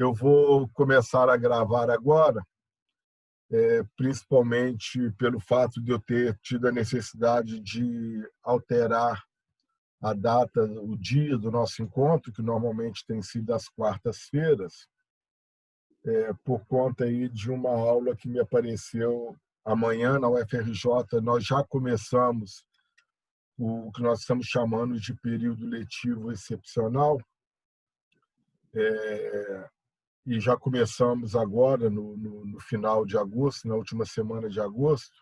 Eu vou começar a gravar agora, principalmente pelo fato de eu ter tido a necessidade de alterar a data, o dia do nosso encontro, que normalmente tem sido às quartas-feiras, por conta aí de uma aula que me apareceu amanhã na UFRJ. Nós já começamos o que nós estamos chamando de período letivo excepcional, e já começamos agora no final de agosto, na última semana de agosto,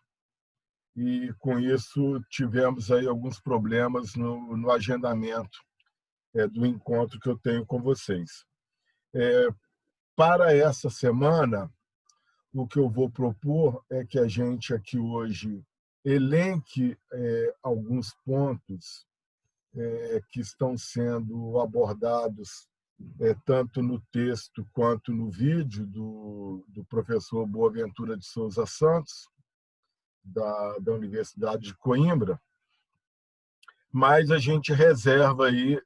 e com isso tivemos aí alguns problemas no agendamento do encontro que eu tenho com vocês. Para essa semana, o que eu vou propor é que a gente aqui hoje elenque alguns pontos que estão sendo abordados tanto no texto quanto no vídeo do professor Boaventura de Souza Santos, da Universidade de Coimbra, mas a gente reserva aí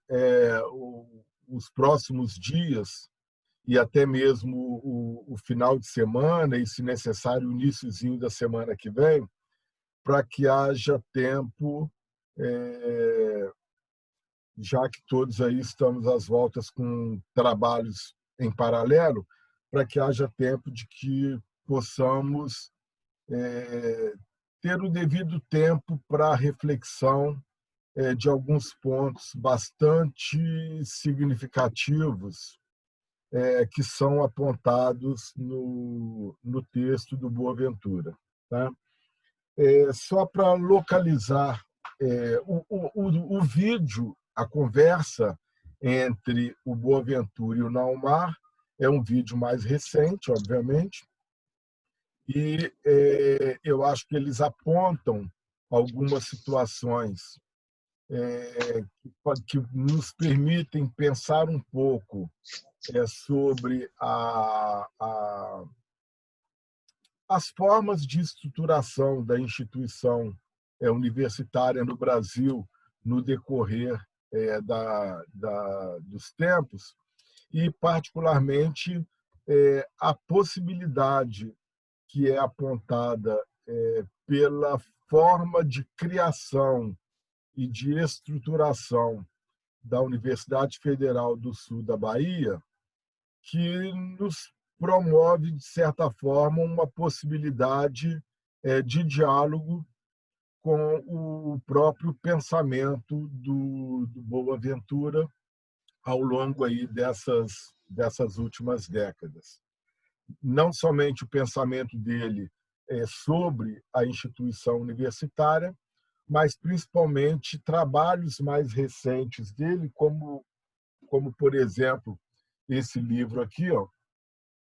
os próximos dias e até mesmo o final de semana e, se necessário, o iniciozinho da semana que vem, para que haja tempo, já que todos aí estamos às voltas com trabalhos em paralelo, para que haja tempo de que possamos ter o devido tempo para a reflexão de alguns pontos bastante significativos que são apontados no texto do Boaventura. Tá? Só para localizar o vídeo, a conversa entre o Boaventura e o Naumar é um vídeo mais recente, obviamente, e eu acho que eles apontam algumas situações que nos permitem pensar um pouco sobre as formas de estruturação da instituição universitária no Brasil no decorrer dos tempos e, particularmente, a possibilidade que é apontada pela forma de criação e de estruturação da Universidade Federal do Sul da Bahia, que nos promove, de certa forma, uma possibilidade de diálogo com o próprio pensamento do Boaventura ao longo aí dessas últimas décadas. Não somente o pensamento dele sobre a instituição universitária, mas principalmente trabalhos mais recentes dele, como por exemplo, esse livro aqui,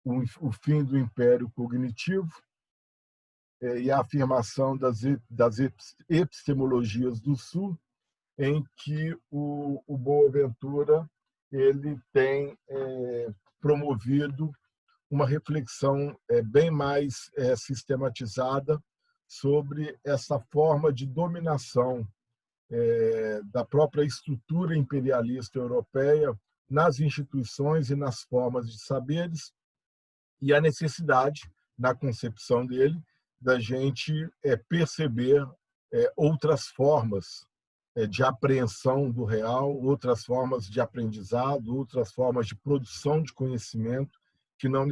O Fim do Império Cognitivo e a Afirmação das Epistemologias do Sul, em que o Boaventura ele tem promovido uma reflexão bem mais sistematizada sobre essa forma de dominação da própria estrutura imperialista europeia nas instituições e nas formas de saberes, e a necessidade, na concepção dele, da gente perceber outras formas de apreensão do real, outras formas de aprendizado, outras formas de produção de conhecimento, que não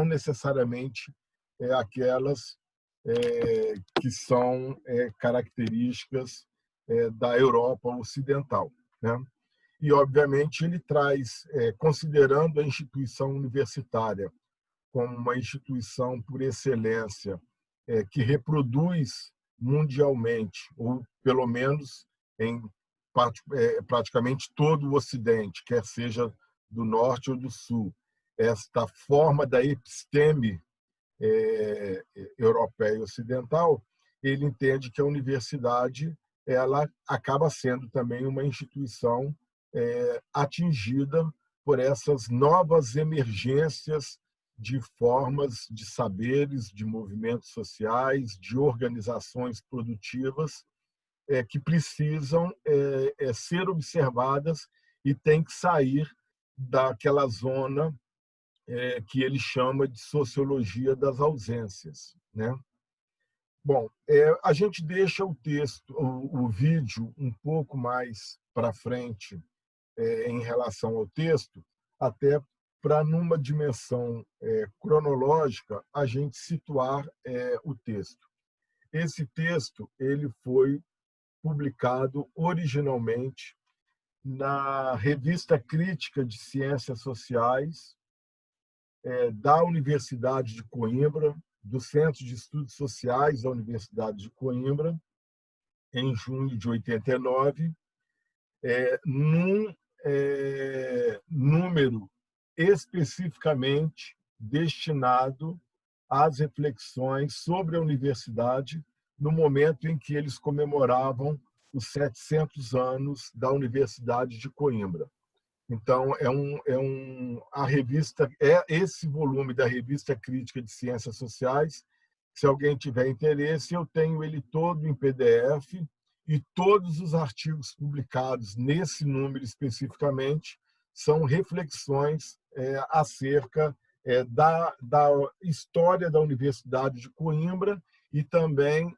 necessariamente aquelas que são características da Europa Ocidental, né? E, obviamente, ele traz, considerando a instituição universitária como uma instituição por excelência, que reproduz mundialmente, ou pelo menos em praticamente todo o Ocidente, quer seja do Norte ou do Sul, esta forma da episteme europeia e ocidental, ele entende que a universidade ela acaba sendo também uma instituição atingida por essas novas emergências de formas de saberes, de movimentos sociais, de organizações produtivas que precisam ser observadas e têm que sair daquela zona que ele chama de sociologia das ausências, né? Bom, a gente deixa o texto, o vídeo um pouco mais para frente em relação ao texto, até para, numa dimensão cronológica, a gente situar o texto. Esse texto ele foi publicado originalmente na Revista Crítica de Ciências Sociais da Universidade de Coimbra, do Centro de Estudos Sociais da Universidade de Coimbra, em junho de 89, num número especificamente destinado às reflexões sobre a universidade no momento em que eles comemoravam os 700 anos da Universidade de Coimbra. Então, a revista, esse volume da Revista Crítica de Ciências Sociais. Se alguém tiver interesse, eu tenho ele todo em PDF e todos os artigos publicados nesse número especificamente são reflexões acerca da história da Universidade de Coimbra e também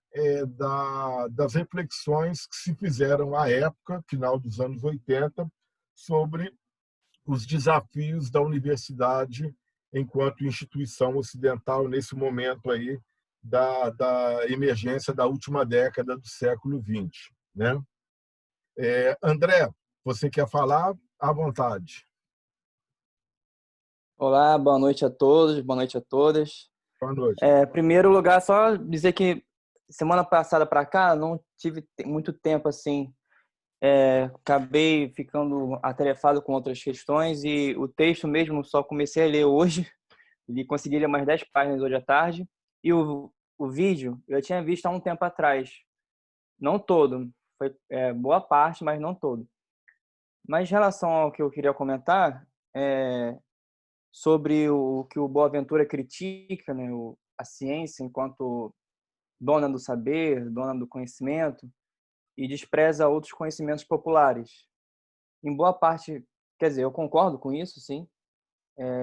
das reflexões que se fizeram à época, final dos anos 80, sobre os desafios da universidade enquanto instituição ocidental nesse momento aí da emergência da última década do século XX, né? André, você quer falar? À vontade. Olá, boa noite a todos, boa noite a todas. Boa noite. Primeiro lugar, só dizer que semana passada para cá não tive muito tempo assim. Acabei ficando atarefado com outras questões e o texto mesmo só comecei a ler hoje e consegui ler mais 10 páginas hoje à tarde. E o vídeo eu tinha visto há um tempo atrás. Não todo, foi boa parte, mas não todo. Mas em relação ao que eu queria comentar, sobre o que o Boaventura critica, né, a ciência enquanto dona do saber, dona do conhecimento, e despreza outros conhecimentos populares. Em boa parte, quer dizer, eu concordo com isso, sim.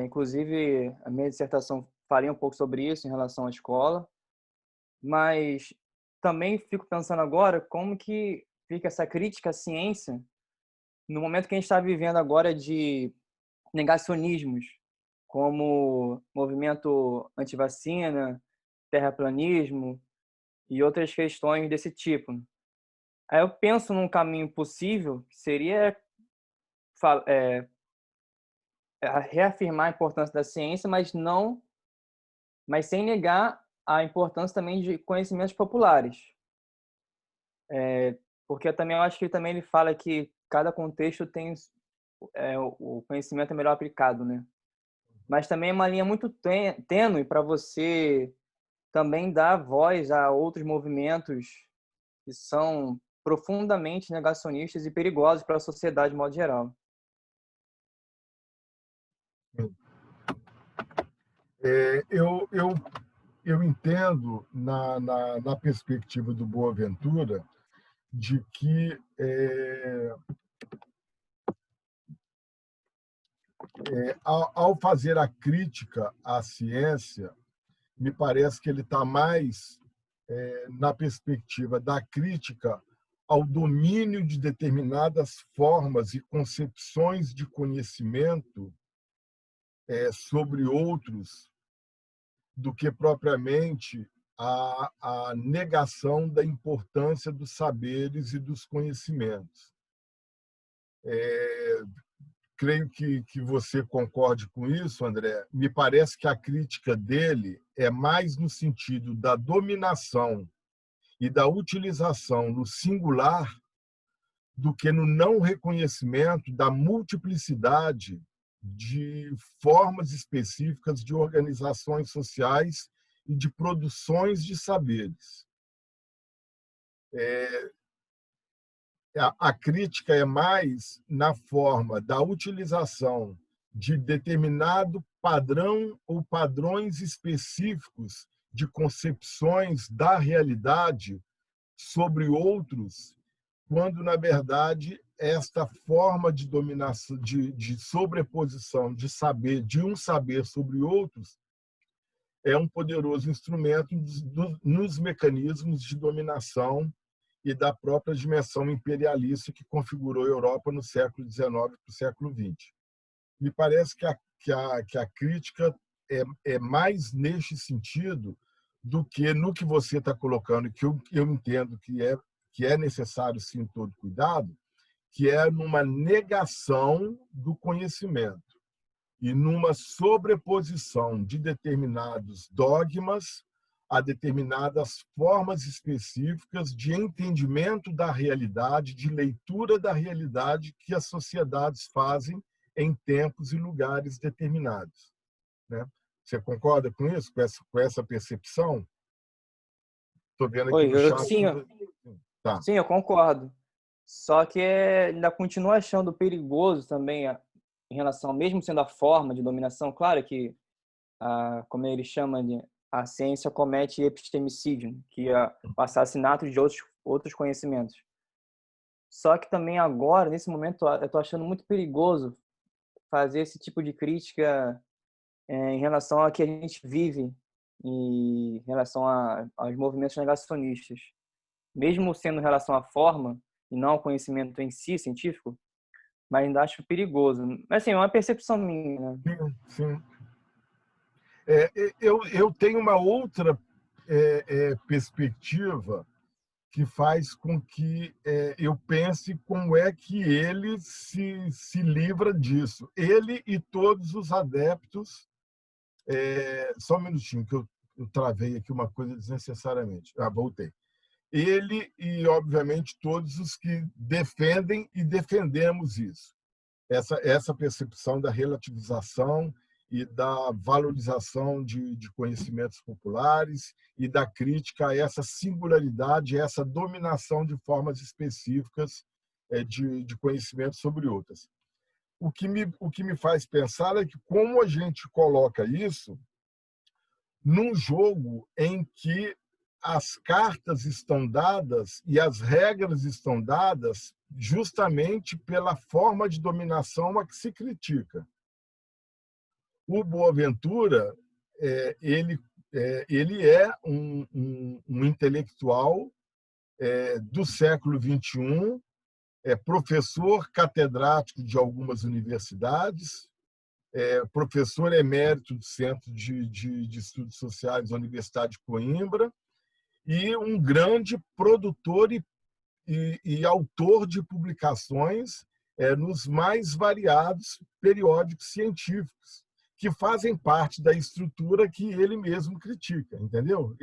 Inclusive, a minha dissertação faria um pouco sobre isso em relação à escola, mas também fico pensando agora como que fica essa crítica à ciência no momento que a gente está vivendo agora de negacionismos, como movimento antivacina, terraplanismo e outras questões desse tipo. Aí eu penso num caminho possível, que seria reafirmar a importância da ciência, mas sem negar a importância também de conhecimentos populares. Porque também eu acho que também ele fala que cada contexto tem o conhecimento é melhor aplicado, né? Mas também é uma linha muito tênue para você também dar voz a outros movimentos que são profundamente negacionistas e perigosos para a sociedade de modo geral. Eu entendo, na perspectiva do Boaventura, de que ao fazer a crítica à ciência, me parece que ele está mais na perspectiva da crítica ao domínio de determinadas formas e concepções de conhecimento sobre outros, do que propriamente a negação da importância dos saberes e dos conhecimentos. Creio que você concorde com isso, André. Me parece que a crítica dele é mais no sentido da dominação e da utilização no singular do que no não reconhecimento da multiplicidade de formas específicas de organizações sociais e de produções de saberes. A crítica é mais na forma da utilização de determinado padrão ou padrões específicos de concepções da realidade sobre outros, quando, na verdade, esta forma de dominação, de sobreposição de saber, de um saber sobre outros, é um poderoso instrumento nos mecanismos de dominação e da própria dimensão imperialista que configurou a Europa no século XIX para o século XX. Me parece que a crítica é mais neste sentido do que no que você está colocando, que eu entendo que é necessário, sim, todo cuidado, que é numa negação do conhecimento e numa sobreposição de determinados dogmas a determinadas formas específicas de entendimento da realidade, de leitura da realidade que as sociedades fazem em tempos e lugares determinados, né? Você concorda com isso, com essa percepção? Estou vendo aqui Oi, no chat. sim, Tá. sim, eu concordo. Só que ainda continuo achando perigoso também, em relação, mesmo sendo a forma de dominação, claro que, como ele chama, a ciência comete epistemicídio, que é o assassinato de outros conhecimentos. Só que também agora, nesse momento, eu estou achando muito perigoso fazer esse tipo de crítica em relação ao que a gente vive, em relação aos movimentos negacionistas. Mesmo sendo em relação à forma, e não ao conhecimento em si, científico, mas ainda acho perigoso. Mas, assim, é uma percepção minha, né? Sim, sim. Eu tenho uma outra perspectiva que faz com que eu pense como é que ele se livra disso. Ele e todos os adeptos. Só um minutinho, que eu travei aqui uma coisa desnecessariamente. Voltei. Ele e, obviamente, todos os que defendem e defendemos isso. Essa percepção da relativização e da valorização de conhecimentos populares e da crítica a essa singularidade, essa dominação de formas específicas de conhecimento sobre outras. O que me faz pensar é que como a gente coloca isso num jogo em que as cartas estão dadas e as regras estão dadas justamente pela forma de dominação a que se critica. O Boaventura, ele é um intelectual do século XXI, é professor catedrático de algumas universidades, professor emérito do Centro de Estudos Sociais da Universidade de Coimbra e um grande produtor e autor de publicações nos mais variados periódicos científicos, que fazem parte da estrutura que ele mesmo critica, entendeu?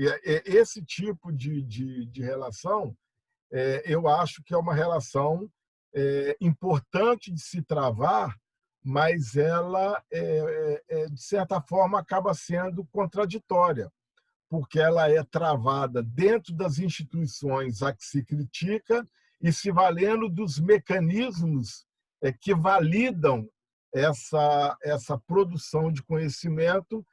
Esse tipo de relação, eu acho que é uma relação importante de se travar, mas ela, de certa forma, acaba sendo contraditória, porque ela é travada dentro das instituições a que se critica e se valendo dos mecanismos que validam essa produção de conhecimento,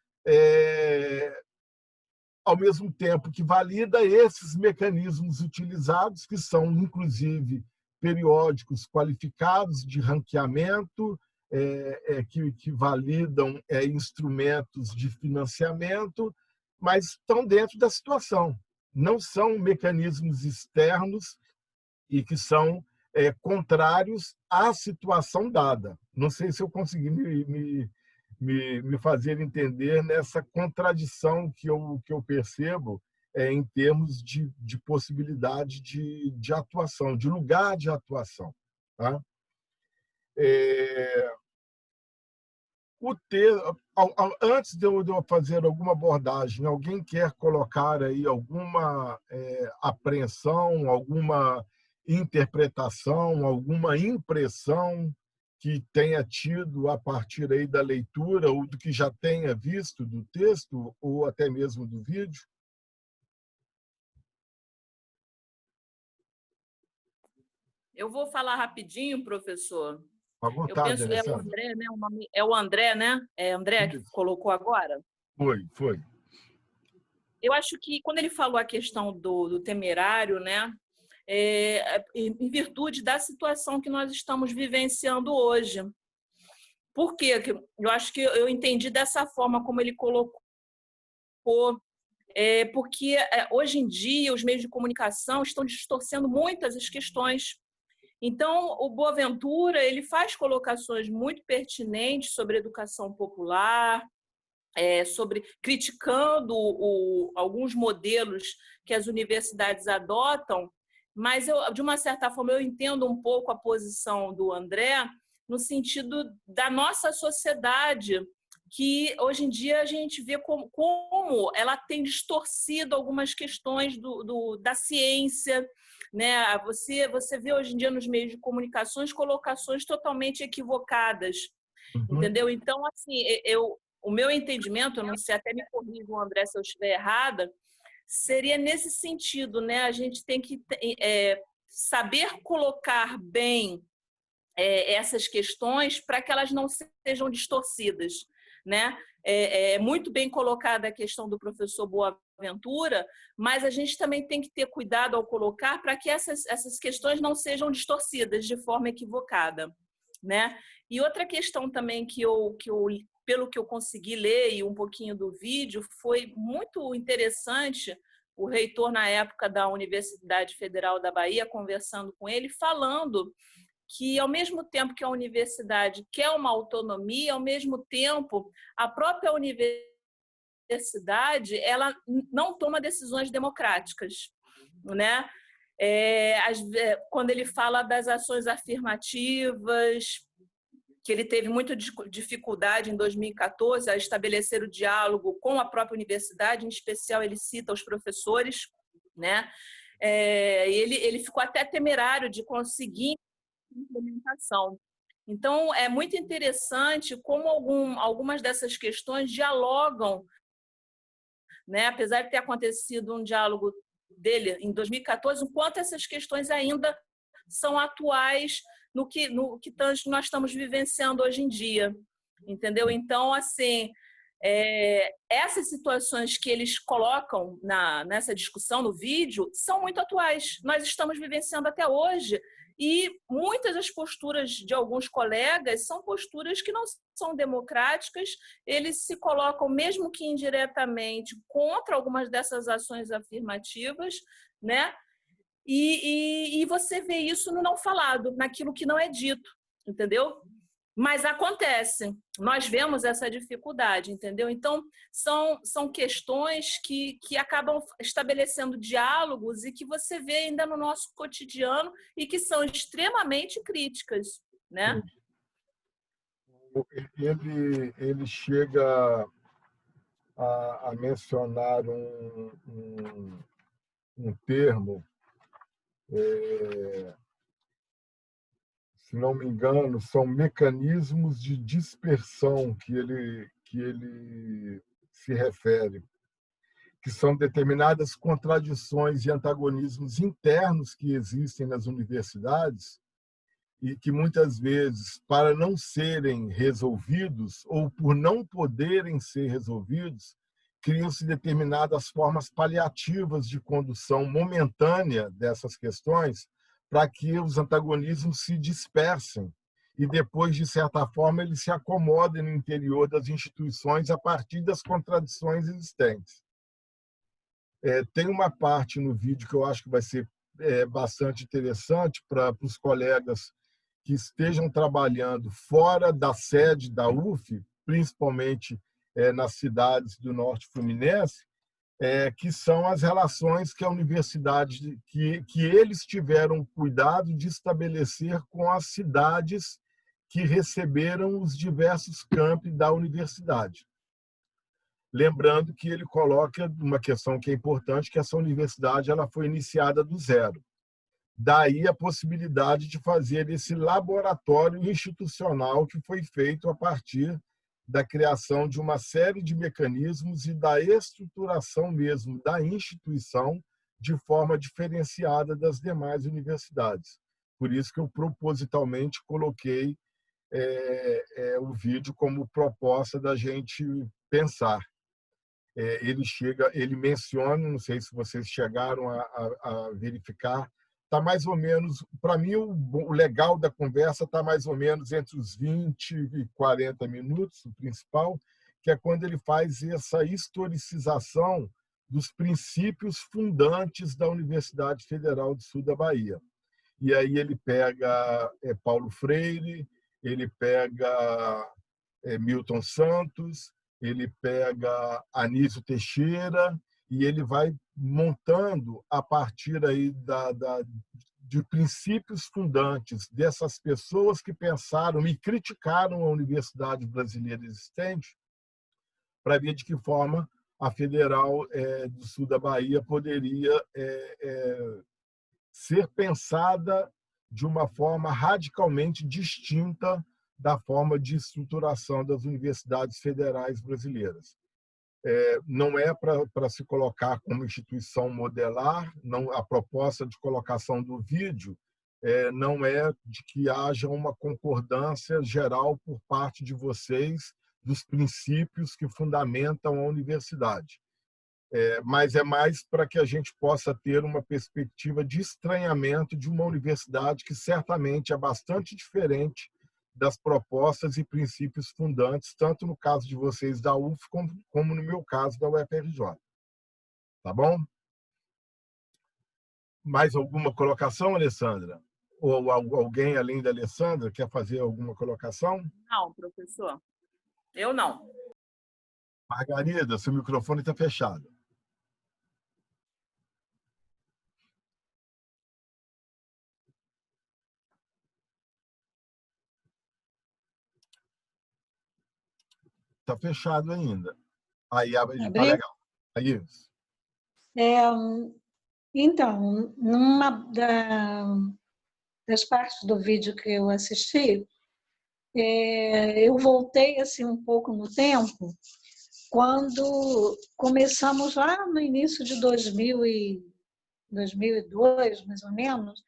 ao mesmo tempo que valida esses mecanismos utilizados, que são, inclusive, periódicos qualificados de ranqueamento, que validam instrumentos de financiamento, mas estão dentro da situação. Não são mecanismos externos e que são contrários à situação dada. Não sei se eu consegui me fazer entender nessa contradição que eu percebo em termos de possibilidade de atuação, de lugar de atuação. Tá? Antes de eu fazer alguma abordagem, alguém quer colocar aí alguma apreensão, alguma interpretação, alguma impressão que tenha tido a partir aí da leitura ou do que já tenha visto do texto ou até mesmo do vídeo? Eu vou falar rapidinho, professor. À Eu vontade, penso, é o Alessandra. André, né? É o André, né? É André que colocou agora? Foi. Eu acho que quando ele falou a questão do temerário, né? em virtude da situação que nós estamos vivenciando hoje. Por quê? Eu acho que eu entendi dessa forma como ele colocou, porque hoje em dia os meios de comunicação estão distorcendo muitas as questões. Então, o Boaventura ele faz colocações muito pertinentes sobre educação popular, sobre criticando alguns modelos que as universidades adotam, mas de uma certa forma eu entendo um pouco a posição do André no sentido da nossa sociedade, que hoje em dia a gente vê como ela tem distorcido algumas questões da ciência, né? Você vê hoje em dia nos meios de comunicações colocações totalmente equivocadas, entendeu? Então, assim, o meu entendimento, eu não sei, até me corrija, André, se eu estiver errada, seria nesse sentido, né? A gente tem que saber colocar bem essas questões para que elas não sejam distorcidas, né? Muito bem colocada a questão do professor Boaventura, mas a gente também tem que ter cuidado ao colocar para que essas questões não sejam distorcidas de forma equivocada, né? E outra questão também que eu pelo que eu consegui ler e um pouquinho do vídeo, foi muito interessante o reitor na época da Universidade Federal da Bahia conversando com ele, falando que, ao mesmo tempo que a universidade quer uma autonomia, ao mesmo tempo, a própria universidade ela não toma decisões democráticas, né? Quando ele fala das ações afirmativas, que ele teve muita dificuldade em 2014 a estabelecer o diálogo com a própria universidade, em especial ele cita os professores, né? Ele ficou até temerário de conseguir implementação. Então, é muito interessante como algumas dessas questões dialogam, né? Apesar de ter acontecido um diálogo dele em 2014, o quanto essas questões ainda são atuais no que nós estamos vivenciando hoje em dia, entendeu? Então, assim, essas situações que eles colocam nessa discussão, no vídeo, são muito atuais. Nós estamos vivenciando até hoje e muitas das posturas de alguns colegas são posturas que não são democráticas, eles se colocam, mesmo que indiretamente, contra algumas dessas ações afirmativas, né? E você vê isso no não falado, naquilo que não é dito, entendeu? Mas acontece, nós vemos essa dificuldade, entendeu? Então, são questões que acabam estabelecendo diálogos e que você vê ainda no nosso cotidiano e que são extremamente críticas, né? Ele chega a mencionar um termo, se não me engano, são mecanismos de dispersão que ele se refere, que são determinadas contradições e antagonismos internos que existem nas universidades e que muitas vezes, para não serem resolvidos ou por não poderem ser resolvidos, criam-se determinadas formas paliativas de condução momentânea dessas questões para que os antagonismos se dispersem e depois, de certa forma, eles se acomodem no interior das instituições a partir das contradições existentes. Tem uma parte no vídeo que eu acho que vai ser bastante interessante para os colegas que estejam trabalhando fora da sede da UF, principalmente nas cidades do Norte Fluminense, que são as relações que a universidade, que eles tiveram cuidado de estabelecer com as cidades que receberam os diversos campi da universidade. Lembrando que ele coloca uma questão que é importante, que essa universidade ela foi iniciada do zero. Daí a possibilidade de fazer esse laboratório institucional que foi feito a partir da criação de uma série de mecanismos e da estruturação mesmo da instituição de forma diferenciada das demais universidades. Por isso que eu propositalmente coloquei o vídeo como proposta da gente pensar. Ele menciona, não sei se vocês chegaram a verificar, está mais ou menos, para mim, o legal da conversa está mais ou menos entre os 20 e 40 minutos, o principal, que é quando ele faz essa historicização dos princípios fundantes da Universidade Federal do Sul da Bahia. E aí ele pega Paulo Freire, ele pega Milton Santos, ele pega Anísio Teixeira, e ele vai montando a partir aí de princípios fundantes dessas pessoas que pensaram e criticaram a universidade brasileira existente, para ver de que forma a Federal do Sul da Bahia poderia ser pensada de uma forma radicalmente distinta da forma de estruturação das universidades federais brasileiras. Não é para se colocar como instituição modelar, não, a proposta de colocação do vídeo não é de que haja uma concordância geral por parte de vocês dos princípios que fundamentam a universidade. Mas é mais para que a gente possa ter uma perspectiva de estranhamento de uma universidade que certamente é bastante diferente das propostas e princípios fundantes, tanto no caso de vocês da UF, como no meu caso da UFRJ. Tá bom? Mais alguma colocação, Alessandra? Ou alguém além da Alessandra quer fazer alguma colocação? Não, professor. Eu não. Margarida, seu microfone está fechado. Está fechado ainda. Aí está legal. Aí isso. Então, das partes do vídeo que eu assisti, eu voltei assim um pouco no tempo, quando começamos lá no início de 2002, mais ou menos,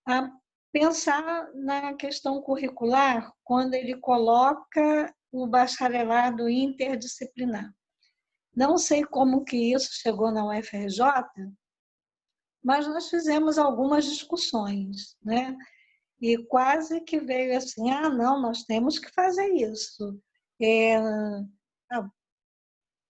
a pensar na questão curricular, quando ele coloca o bacharelado interdisciplinar. Não sei como que isso chegou na UFRJ, mas nós fizemos algumas discussões, né? E quase que veio assim, não, nós temos que fazer isso. A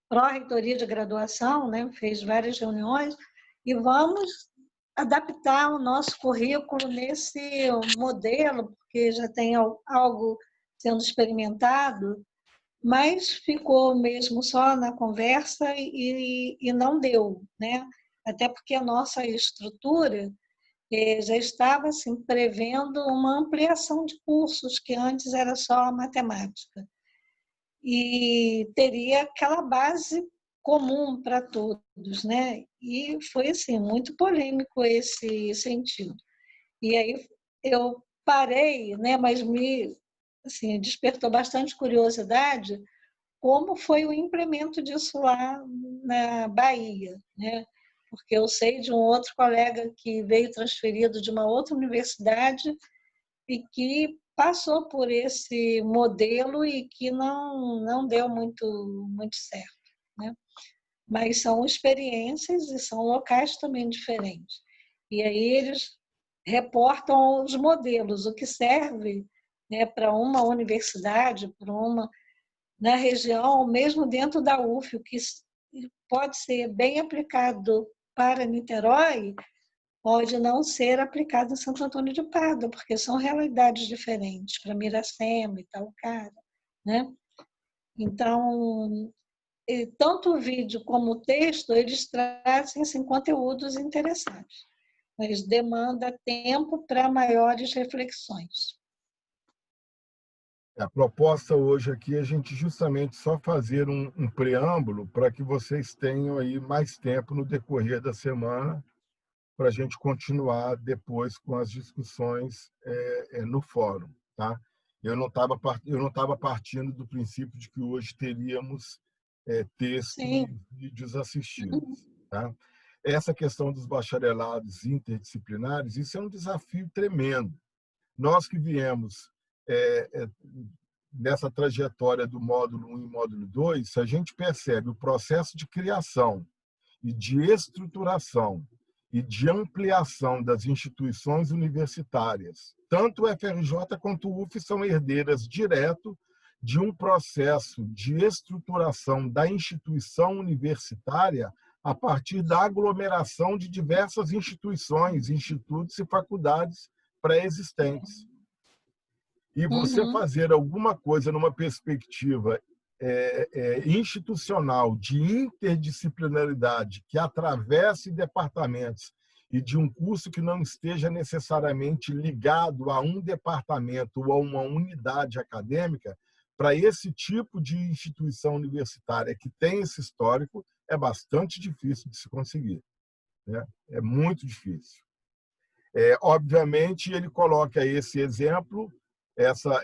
pró-reitoria de graduação, né, fez várias reuniões e vamos adaptar o nosso currículo nesse modelo, porque já tem algo sendo experimentado, mas ficou mesmo só na conversa e não deu, né? Até porque a nossa estrutura já estava assim, prevendo uma ampliação de cursos, que antes era só matemática. E teria aquela base comum para todos, né? E foi assim, muito polêmico esse sentido. E aí eu parei, né? Mas me assim, despertou bastante curiosidade como foi o implemento disso lá na Bahia, né? Porque eu sei de um outro colega que veio transferido de uma outra universidade e que passou por esse modelo e que não deu muito certo, né? Mas são experiências e são locais também diferentes. E aí eles reportam os modelos, o que serve, né, para uma universidade, para uma na região, ou mesmo dentro da UF, o que pode ser bem aplicado para Niterói, pode não ser aplicado em Santo Antônio de Pádua, porque são realidades diferentes, para Miracema e tal, cara, né? Então, tanto o vídeo como o texto, eles trazem assim, conteúdos interessantes, mas demanda tempo para maiores reflexões. A proposta hoje aqui é a gente justamente só fazer um preâmbulo para que vocês tenham aí mais tempo no decorrer da semana para a gente continuar depois com as discussões no fórum, tá? Eu não estava partindo do princípio de que hoje teríamos texto e vídeos assistidos, tá? Essa questão dos bacharelados interdisciplinares, isso é um desafio tremendo. Nós que viemos nessa trajetória do módulo 1 e módulo 2, a gente percebe o processo de criação e de estruturação e de ampliação das instituições universitárias. Tanto o FRJ quanto o UF são herdeiras direto de um processo de estruturação da instituição universitária a partir da aglomeração de diversas instituições, institutos e faculdades pré-existentes. E você fazer alguma coisa numa perspectiva institucional de interdisciplinaridade que atravesse departamentos e de um curso que não esteja necessariamente ligado a um departamento ou a uma unidade acadêmica, para esse tipo de instituição universitária que tem esse histórico, é bastante difícil de se conseguir, né? É muito difícil. Obviamente, ele coloca esse exemplo,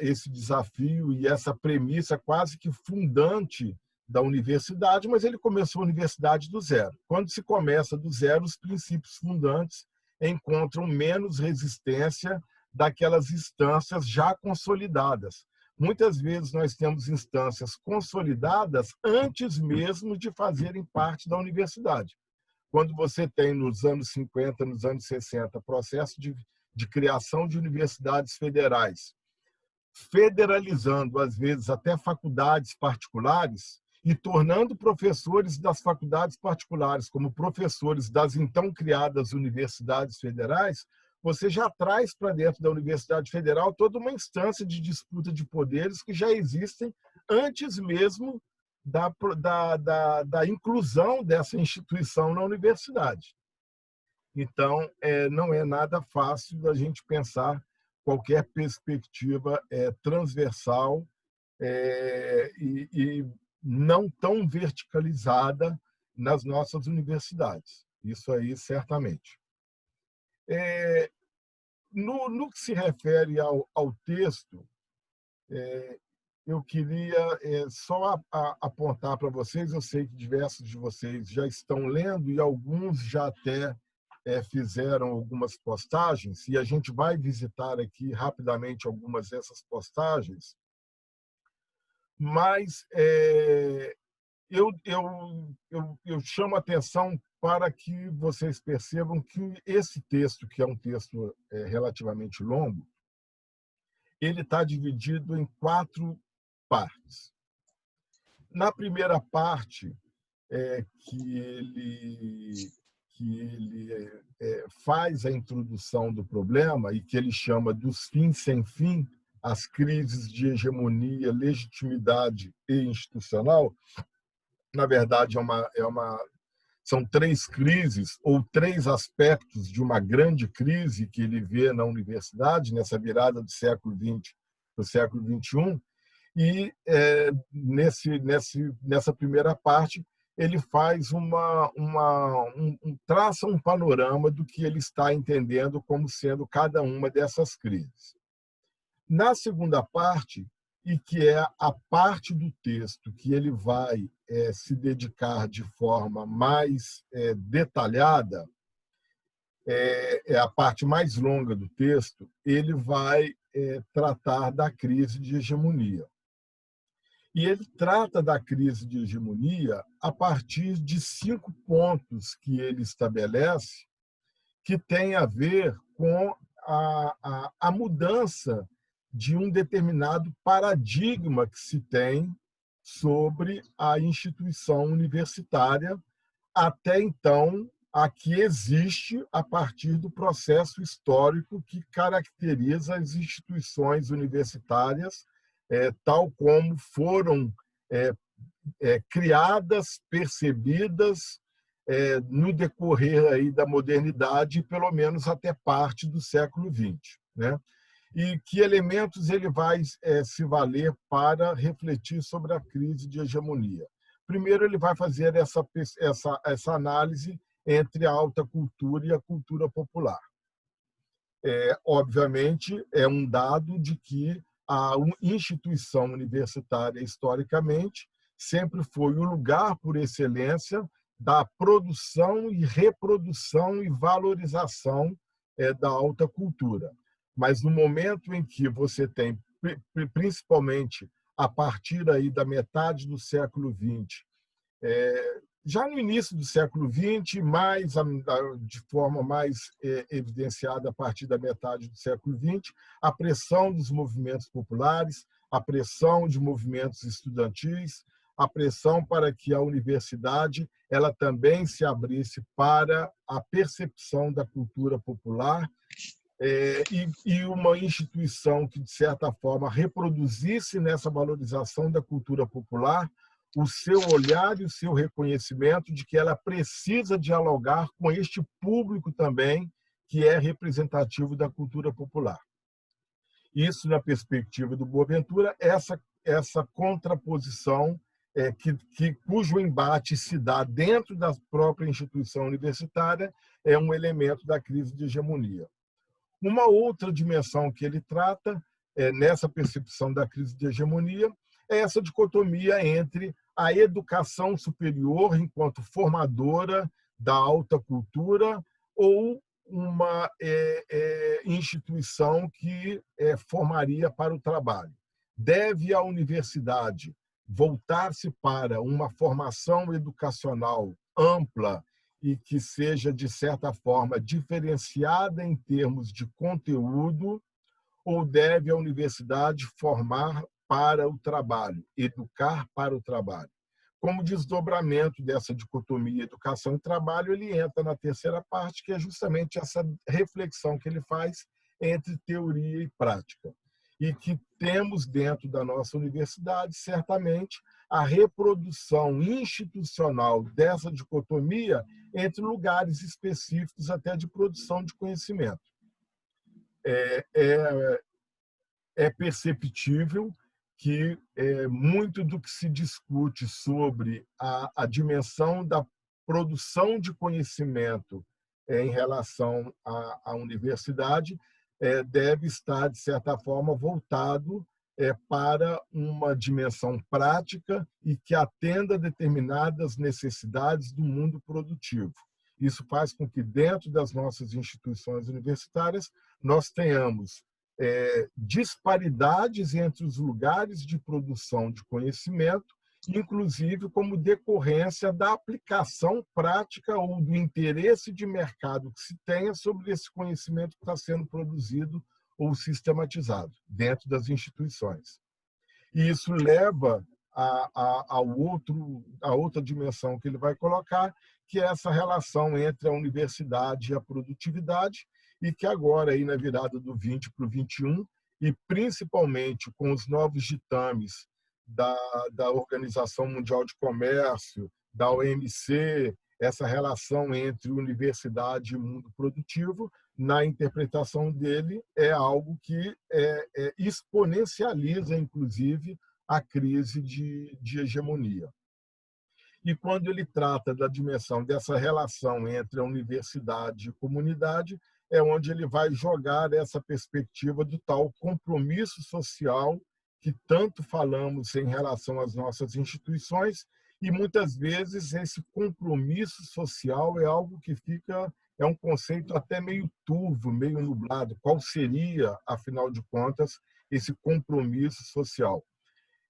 esse desafio e essa premissa quase que fundante da universidade, mas ele começou a universidade do zero. Quando se começa do zero, os princípios fundantes encontram menos resistência daquelas instâncias já consolidadas. Muitas vezes nós temos instâncias consolidadas antes mesmo de fazerem parte da universidade. Quando você tem, nos anos 50, nos anos 60, processo de criação de universidades federais, federalizando, às vezes, até faculdades particulares e tornando professores das faculdades particulares como professores das então criadas universidades federais, você já traz para dentro da Universidade Federal toda uma instância de disputa de poderes que já existem antes mesmo da inclusão dessa instituição na universidade. Então, não é nada fácil da gente pensar qualquer perspectiva transversal e não tão verticalizada nas nossas universidades. Isso aí, certamente. No que se refere ao texto, eu queria só apontar para vocês, eu sei que diversos de vocês já estão lendo e alguns já até fizeram algumas postagens, e a gente vai visitar aqui rapidamente algumas dessas postagens, mas eu chamo a atenção para que vocês percebam que esse texto, que é um texto relativamente longo, ele está dividido em 4 partes. Na primeira parte, que ele faz a introdução do problema e que ele chama dos fins sem fim, as crises de hegemonia, legitimidade e institucional, na verdade são 3 crises ou 3 aspectos de uma grande crise que ele vê na universidade, nessa virada do século XX para o século XXI, e nessa primeira parte ele faz traça um panorama do que ele está entendendo como sendo cada uma dessas crises. Na segunda parte, e que é a parte do texto que ele vai se dedicar de forma mais detalhada, é a parte mais longa do texto, ele vai tratar da crise de hegemonia. E ele trata da crise de hegemonia a partir de 5 pontos que ele estabelece que tem a ver com a mudança de um determinado paradigma que se tem sobre a instituição universitária até então, a que existe a partir do processo histórico que caracteriza as instituições universitárias tal como foram criadas, percebidas no decorrer aí da modernidade, pelo menos até parte do século XX, né? E que elementos ele vai se valer para refletir sobre a crise de hegemonia. Primeiro, ele vai fazer essa análise entre a alta cultura e a cultura popular. Obviamente, é um dado de que a instituição universitária, historicamente, sempre foi o lugar por excelência da produção e reprodução e valorização da alta cultura. Mas no momento em que você tem, principalmente a partir aí da metade do século XX, já no início do século XX, de forma mais evidenciada a partir da metade do século XX, a pressão dos movimentos populares, a pressão de movimentos estudantis, a pressão para que a universidade ela também se abrisse para a percepção da cultura popular e uma instituição que, de certa forma, reproduzisse nessa valorização da cultura popular o seu olhar e o seu reconhecimento de que ela precisa dialogar com este público também que é representativo da cultura popular. Isso, na perspectiva do Boaventura, essa contraposição cujo embate se dá dentro da própria instituição universitária é um elemento da crise de hegemonia. Uma outra dimensão que ele trata, nessa percepção da crise de hegemonia, é essa dicotomia entre a educação superior enquanto formadora da alta cultura ou uma instituição que formaria para o trabalho. Deve a universidade voltar-se para uma formação educacional ampla e que seja, de certa forma, diferenciada em termos de conteúdo, ou deve a universidade formar para o trabalho, educar para o trabalho? Como desdobramento dessa dicotomia educação e trabalho, ele entra na terceira parte, que é justamente essa reflexão que ele faz entre teoria e prática. E que temos dentro da nossa universidade, certamente, a reprodução institucional dessa dicotomia entre lugares específicos até de produção de conhecimento. É perceptível que muito do que se discute sobre a dimensão da produção de conhecimento em relação à universidade deve estar, de certa forma, voltado para uma dimensão prática e que atenda a determinadas necessidades do mundo produtivo. Isso faz com que, dentro das nossas instituições universitárias, nós tenhamos disparidades entre os lugares de produção de conhecimento, inclusive como decorrência da aplicação prática ou do interesse de mercado que se tenha sobre esse conhecimento que está sendo produzido ou sistematizado dentro das instituições. E isso leva a outra dimensão que ele vai colocar, que é essa relação entre a universidade e a produtividade, e que agora, aí na virada do 20 para o 21, e principalmente com os novos ditames da Organização Mundial de Comércio, da OMC, essa relação entre universidade e mundo produtivo, na interpretação dele, é algo que exponencializa, inclusive, a crise de hegemonia. E quando ele trata da dimensão dessa relação entre a universidade e comunidade, é onde ele vai jogar essa perspectiva do tal compromisso social que tanto falamos em relação às nossas instituições, e muitas vezes esse compromisso social é algo que é um conceito até meio turvo, meio nublado. Qual seria, afinal de contas, esse compromisso social?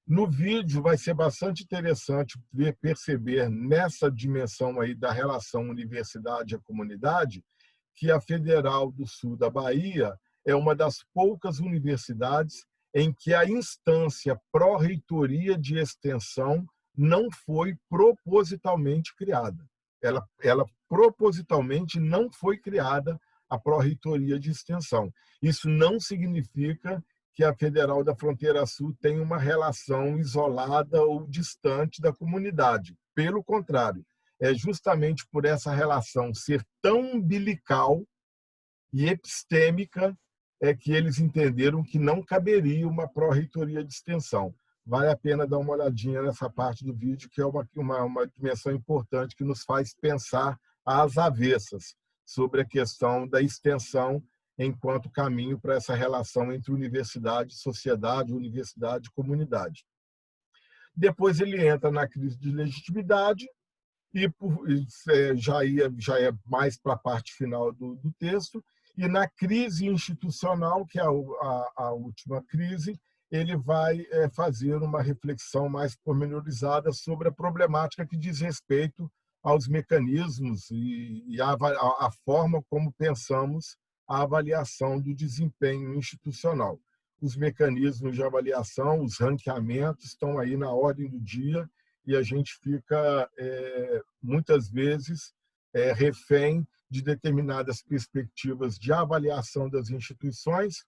No vídeo vai ser bastante interessante perceber nessa dimensão aí da relação universidade e comunidade que a Federal do Sul da Bahia é uma das poucas universidades em que a instância pró-reitoria de extensão não foi propositalmente criada. Ela propositalmente não foi criada a pró-reitoria de extensão. Isso não significa que a Federal da Fronteira Sul tem uma relação isolada ou distante da comunidade. Pelo contrário, é justamente por essa relação ser tão umbilical e epistêmica que eles entenderam que não caberia uma pró-reitoria de extensão. Vale a pena dar uma olhadinha nessa parte do vídeo, que é uma dimensão importante que nos faz pensar às avessas sobre a questão da extensão enquanto caminho para essa relação entre universidade e sociedade, universidade e comunidade. Depois ele entra na crise de legitimidade e já é mais para a parte final do texto, e na crise institucional, que é a última crise, ele vai fazer uma reflexão mais pormenorizada sobre a problemática que diz respeito aos mecanismos e a forma como pensamos a avaliação do desempenho institucional. Os mecanismos de avaliação, os ranqueamentos estão aí na ordem do dia e a gente fica, muitas vezes, refém de determinadas perspectivas de avaliação das instituições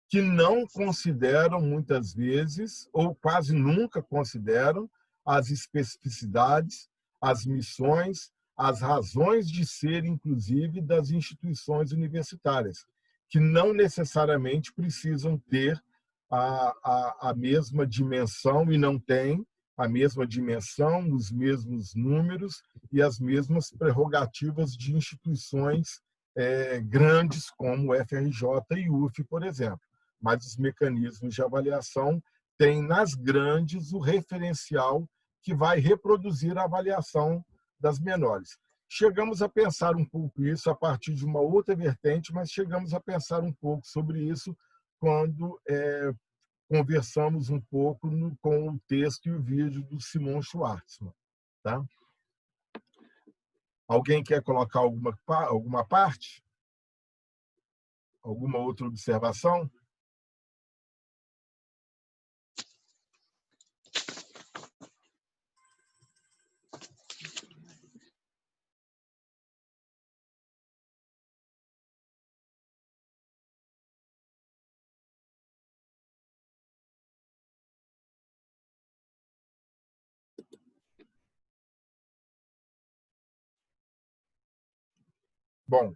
que não consideram, muitas vezes, ou quase nunca consideram, as especificidades, as missões, as razões de ser, inclusive, das instituições universitárias, que não necessariamente precisam ter a mesma dimensão, e não têm a mesma dimensão, os mesmos números e as mesmas prerrogativas de instituições grandes como o FRJ e UF, por exemplo. Mas os mecanismos de avaliação têm nas grandes o referencial que vai reproduzir a avaliação das menores. Chegamos a pensar um pouco isso a partir de uma outra vertente, mas chegamos a pensar um pouco sobre isso quando conversamos um pouco com o texto e o vídeo do Simon Schwartzman. Tá? Alguém quer colocar alguma parte? Alguma outra observação? Bom,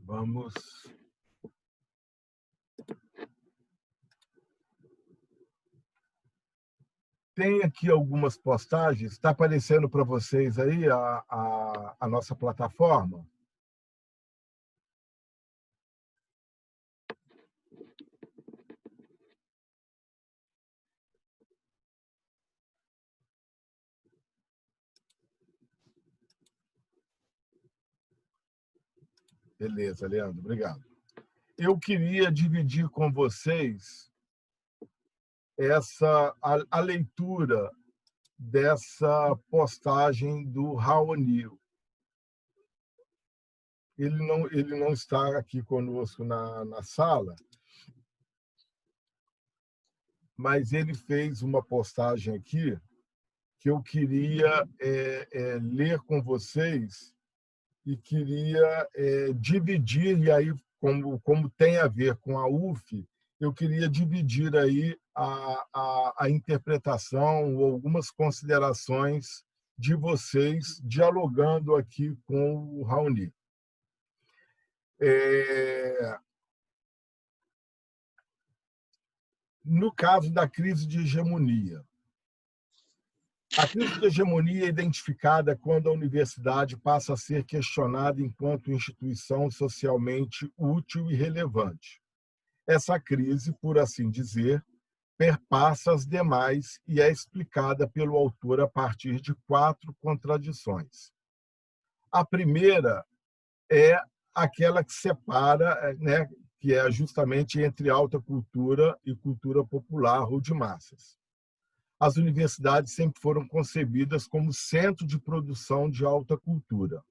vamos... Tem aqui algumas postagens. Está aparecendo para vocês aí a nossa plataforma? Beleza, Leandro, obrigado. Eu queria dividir com vocês a leitura dessa postagem do Raoni. Ele não está aqui conosco na sala, mas ele fez uma postagem aqui que eu queria ler com vocês e queria dividir, e aí, como tem a ver com a UF, eu queria dividir aí a interpretação ou algumas considerações de vocês dialogando aqui com o Raoni. No caso da crise de hegemonia, a crise de hegemonia é identificada quando a universidade passa a ser questionada enquanto instituição socialmente útil e relevante. Essa crise, por assim dizer, perpassa as demais e é explicada pelo autor a partir de 4 contradições. A primeira é aquela que separa, né, que é justamente entre alta cultura e cultura popular ou de massas. As universidades sempre foram concebidas como centro de produção de alta cultura.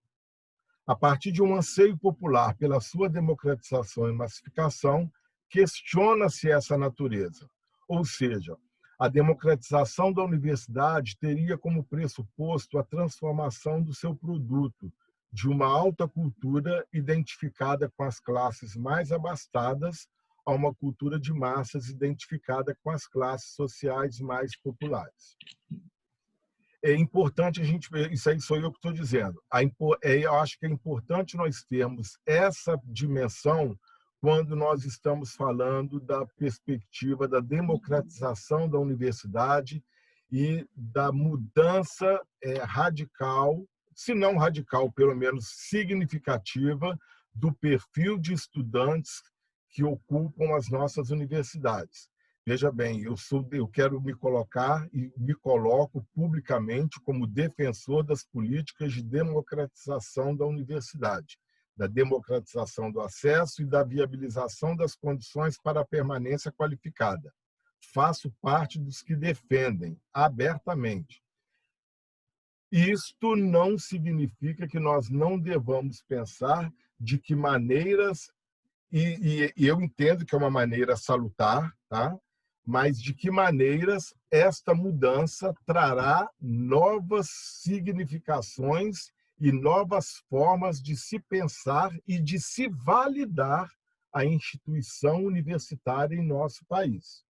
A partir de um anseio popular pela sua democratização e massificação, questiona-se essa natureza. Ou seja, a democratização da universidade teria como pressuposto a transformação do seu produto de uma alta cultura identificada com as classes mais abastadas a uma cultura de massas identificada com as classes sociais mais populares. É importante a gente ver, isso aí sou eu que estou dizendo, eu acho que é importante nós termos essa dimensão quando nós estamos falando da perspectiva da democratização da universidade e da mudança radical, se não radical, pelo menos significativa, do perfil de estudantes que ocupam as nossas universidades. Veja bem, eu quero me colocar e me coloco publicamente como defensor das políticas de democratização da universidade, da democratização do acesso e da viabilização das condições para a permanência qualificada. Faço parte dos que defendem abertamente. Isto não significa que nós não devamos pensar de que maneiras, e eu entendo que é uma maneira salutar, tá? Mas de que maneiras esta mudança trará novas significações e novas formas de se pensar e de se validar a instituição universitária em nosso país.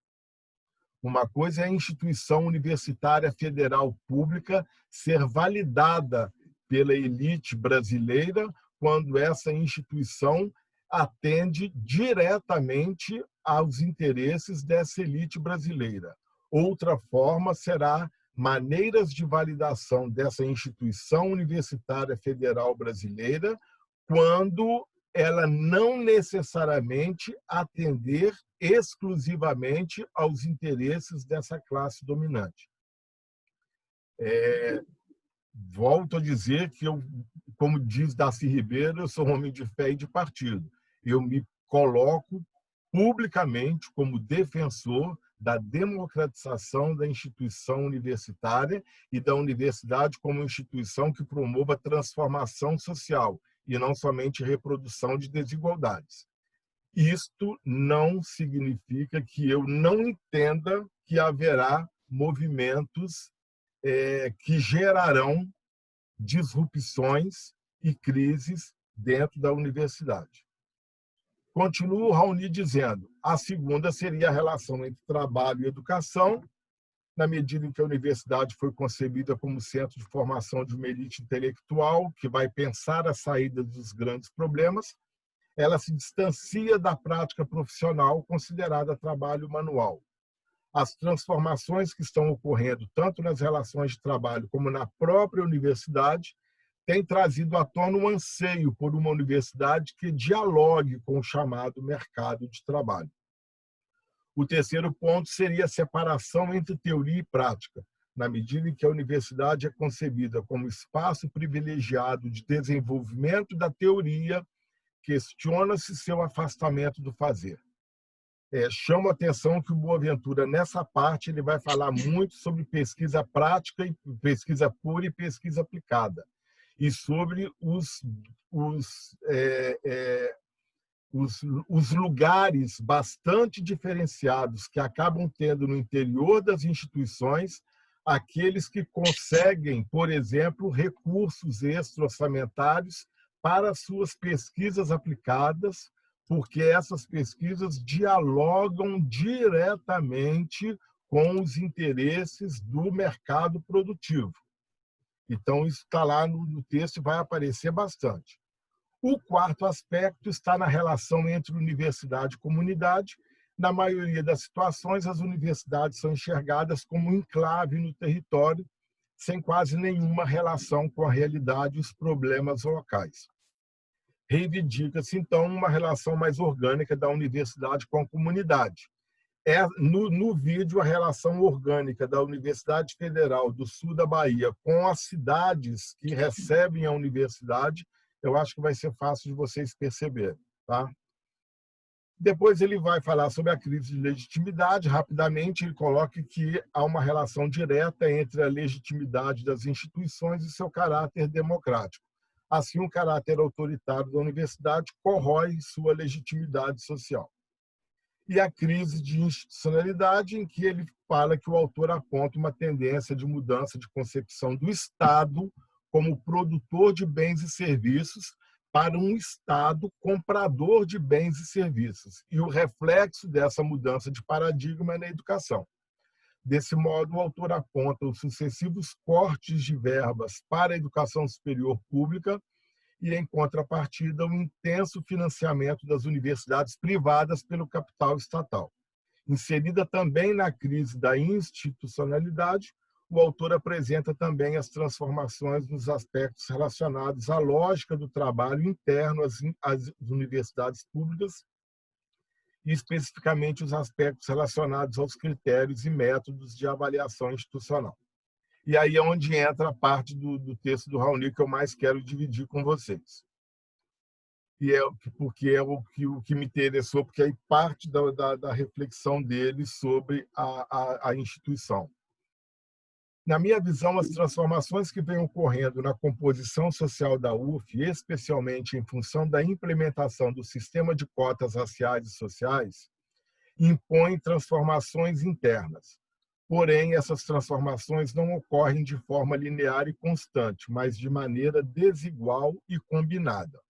Uma coisa é a instituição universitária federal pública ser validada pela elite brasileira quando essa instituição atende diretamente aos interesses dessa elite brasileira. Outra forma será maneiras de validação dessa instituição universitária federal brasileira quando ela não necessariamente atender exclusivamente aos interesses dessa classe dominante. Volto a dizer que eu, como diz Darcy Ribeiro, eu sou um homem de fé e de partido. Eu me coloco publicamente como defensor da democratização da instituição universitária e da universidade como instituição que promova transformação social e não somente reprodução de desigualdades. Isto não significa que eu não entenda que haverá movimentos que gerarão disrupções e crises dentro da universidade. Continua o Raoni dizendo, a segunda seria a relação entre trabalho e educação, na medida em que a universidade foi concebida como centro de formação de uma elite intelectual que vai pensar a saída dos grandes problemas, ela se distancia da prática profissional considerada trabalho manual. As transformações que estão ocorrendo tanto nas relações de trabalho como na própria universidade têm trazido à tona um anseio por uma universidade que dialogue com o chamado mercado de trabalho. O terceiro ponto seria a separação entre teoria e prática, na medida em que a universidade é concebida como espaço privilegiado de desenvolvimento da teoria, questiona-se seu afastamento do fazer. Chamo a atenção que o Boaventura, nessa parte, ele vai falar muito sobre pesquisa prática, pesquisa pura e pesquisa aplicada, e sobre os lugares bastante diferenciados que acabam tendo no interior das instituições aqueles que conseguem, por exemplo, recursos extra-orçamentários para suas pesquisas aplicadas, porque essas pesquisas dialogam diretamente com os interesses do mercado produtivo. Então, isso está lá no texto e vai aparecer bastante. O quarto aspecto está na relação entre universidade e comunidade. Na maioria das situações, as universidades são enxergadas como um enclave no território, sem quase nenhuma relação com a realidade e os problemas locais. Reivindica-se, então, uma relação mais orgânica da universidade com a comunidade. No vídeo, a relação orgânica da Universidade Federal do Sul da Bahia com as cidades que recebem a universidade, eu acho que vai ser fácil de vocês perceberem. Tá? Depois ele vai falar sobre a crise de legitimidade. Rapidamente, ele coloca que há uma relação direta entre a legitimidade das instituições e seu caráter democrático. Assim, o caráter autoritário da universidade corrói sua legitimidade social. E a crise de institucionalidade, em que ele fala que o autor aponta uma tendência de mudança de concepção do Estado como produtor de bens e serviços para um Estado comprador de bens e serviços. E o reflexo dessa mudança de paradigma é na educação. Desse modo, o autor aponta os sucessivos cortes de verbas para a educação superior pública e, em contrapartida, o intenso financiamento das universidades privadas pelo capital estatal. Inserida também na crise da institucionalidade, o autor apresenta também as transformações nos aspectos relacionados à lógica do trabalho interno às universidades públicas e, especificamente, os aspectos relacionados aos critérios e métodos de avaliação institucional. E aí é onde entra a parte do texto do Raoni que eu mais quero dividir com vocês. E porque é o que me interessou, porque aí parte da reflexão dele sobre a instituição. Na minha visão, as transformações que vêm ocorrendo na composição social da UF, especialmente em função da implementação do sistema de cotas raciais e sociais, impõem transformações internas. Porém, essas transformações não ocorrem de forma linear e constante, mas de maneira desigual e combinada.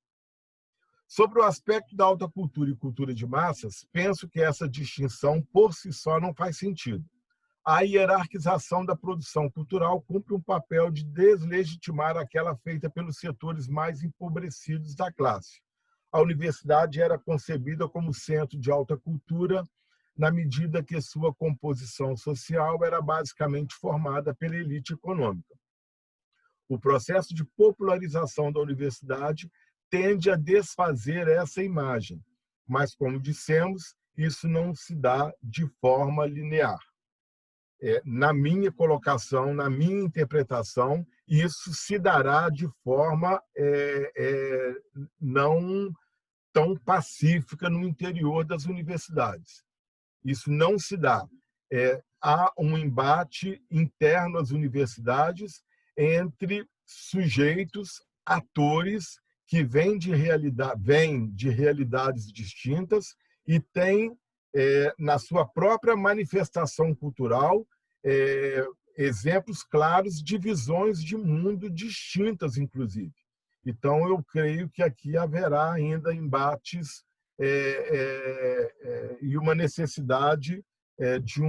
Sobre o aspecto da alta cultura e cultura de massas, penso que essa distinção por si só não faz sentido. A hierarquização da produção cultural cumpre um papel de deslegitimar aquela feita pelos setores mais empobrecidos da classe. A universidade era concebida como centro de alta cultura, na medida que sua composição social era basicamente formada pela elite econômica. O processo de popularização da universidade tende a desfazer essa imagem, mas, como dissemos, isso não se dá de forma linear. Na minha colocação, na minha interpretação, isso se dará de forma não tão pacífica no interior das universidades. Isso não se dá. Há um embate interno às universidades entre sujeitos, atores, que vêm de realidades distintas e têm, na sua própria manifestação cultural, exemplos claros de visões de mundo distintas, inclusive. Então, eu creio que aqui haverá ainda embates e uma necessidade de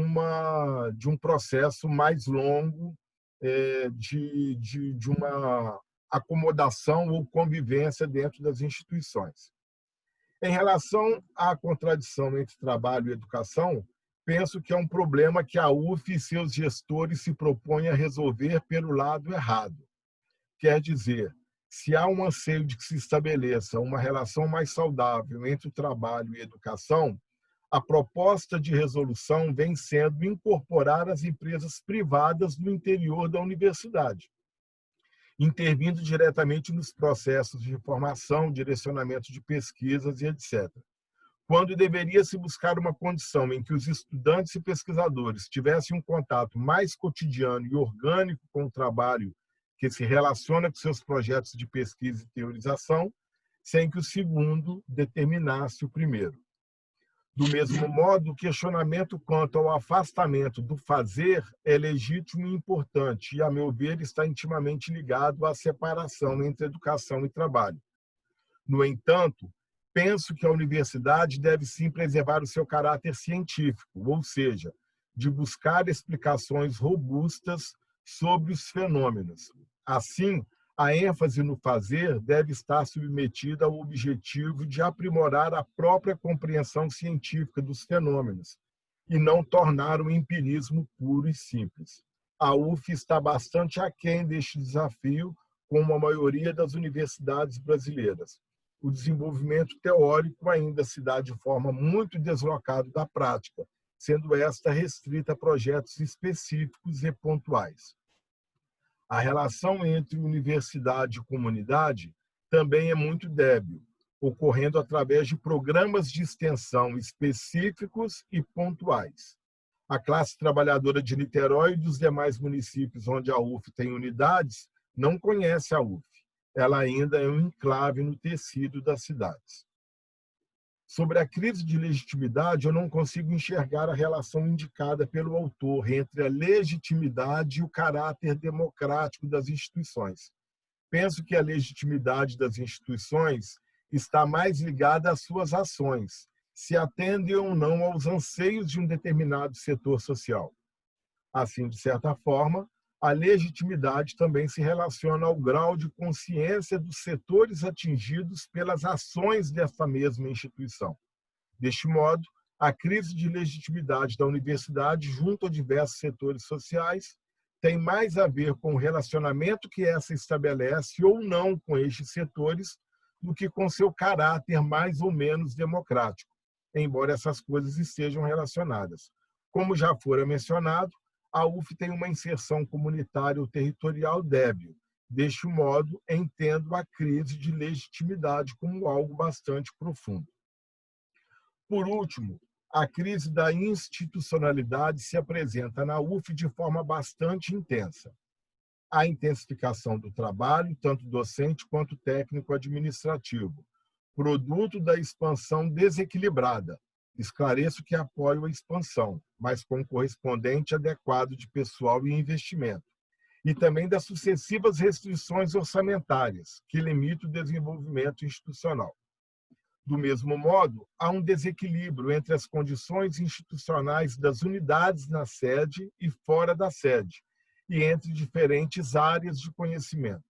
um processo mais longo de uma acomodação ou convivência dentro das instituições. Em relação à contradição entre trabalho e educação, penso que é um problema que a UF e seus gestores se propõem a resolver pelo lado errado. Quer dizer, se há um anseio de que se estabeleça uma relação mais saudável entre o trabalho e a educação, a proposta de resolução vem sendo incorporar as empresas privadas no interior da universidade, intervindo diretamente nos processos de formação, direcionamento de pesquisas e etc. Quando deveria se buscar uma condição em que os estudantes e pesquisadores tivessem um contato mais cotidiano e orgânico com o trabalho que se relaciona com seus projetos de pesquisa e teorização, sem que o segundo determinasse o primeiro. Do mesmo modo, o questionamento quanto ao afastamento do fazer é legítimo e importante, e, a meu ver, está intimamente ligado à separação entre educação e trabalho. No entanto, penso que a universidade deve sim preservar o seu caráter científico, ou seja, de buscar explicações robustas sobre os fenômenos. Assim, a ênfase no fazer deve estar submetida ao objetivo de aprimorar a própria compreensão científica dos fenômenos e não tornar o empirismo puro e simples. A UF está bastante aquém deste desafio, como a maioria das universidades brasileiras. O desenvolvimento teórico ainda se dá de forma muito deslocada da prática, sendo esta restrita a projetos específicos e pontuais. A relação entre universidade e comunidade também é muito débil, ocorrendo através de programas de extensão específicos e pontuais. A classe trabalhadora de Niterói e dos demais municípios onde a UF tem unidades não conhece a UF. Ela ainda é um enclave no tecido das cidades. Sobre a crise de legitimidade, eu não consigo enxergar a relação indicada pelo autor entre a legitimidade e o caráter democrático das instituições. penso que a legitimidade das instituições está mais ligada às suas ações, se atendem ou não aos anseios de um determinado setor social. Assim, de certa forma, a legitimidade também se relaciona ao grau de consciência dos setores atingidos pelas ações dessa mesma instituição. Deste modo, a crise de legitimidade da universidade junto a diversos setores sociais tem mais a ver com o relacionamento que essa estabelece ou não com estes setores do que com seu caráter mais ou menos democrático, embora essas coisas estejam relacionadas. Como já fora mencionado, a UF tem uma inserção comunitária ou territorial débil. Deste modo, entendo a crise de legitimidade como algo bastante profundo. Por último, a crise da institucionalidade se apresenta na UF de forma bastante intensa. A intensificação do trabalho, tanto docente quanto técnico-administrativo, produto da expansão desequilibrada. Esclareço que apoio a expansão, mas com correspondente adequado de pessoal e investimento. E também das sucessivas restrições orçamentárias, que limitam o desenvolvimento institucional. Do mesmo modo, há um desequilíbrio entre as condições institucionais das unidades na sede e fora da sede, e entre diferentes áreas de conhecimento.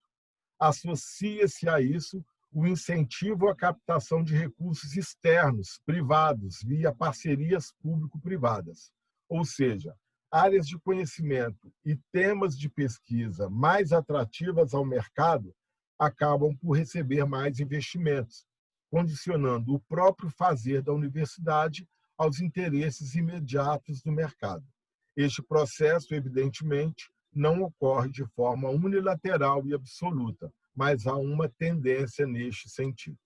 Associa-se a isso o incentivo à captação de recursos externos, privados, via parcerias público-privadas. Ou seja, áreas de conhecimento e temas de pesquisa mais atrativas ao mercado acabam por receber mais investimentos, condicionando o próprio fazer da universidade aos interesses imediatos do mercado. Este processo, evidentemente, não ocorre de forma unilateral e absoluta, mas há uma tendência neste sentido.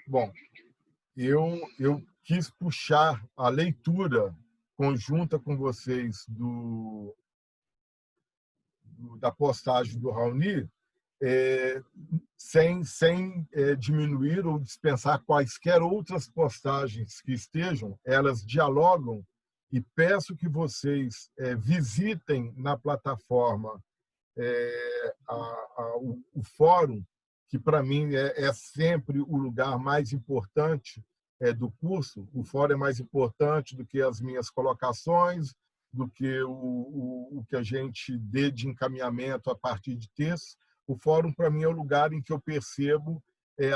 Bom, eu quis puxar a leitura conjunta com vocês da postagem do Raoni, sem diminuir ou dispensar quaisquer outras postagens que estejam, elas dialogam, e peço que vocês visitem na plataforma o fórum, que para mim é sempre o lugar mais importante do curso. O fórum é mais importante do que as minhas colocações, do que o que a gente dê de encaminhamento a partir de textos. O fórum, para mim, é o lugar em que eu percebo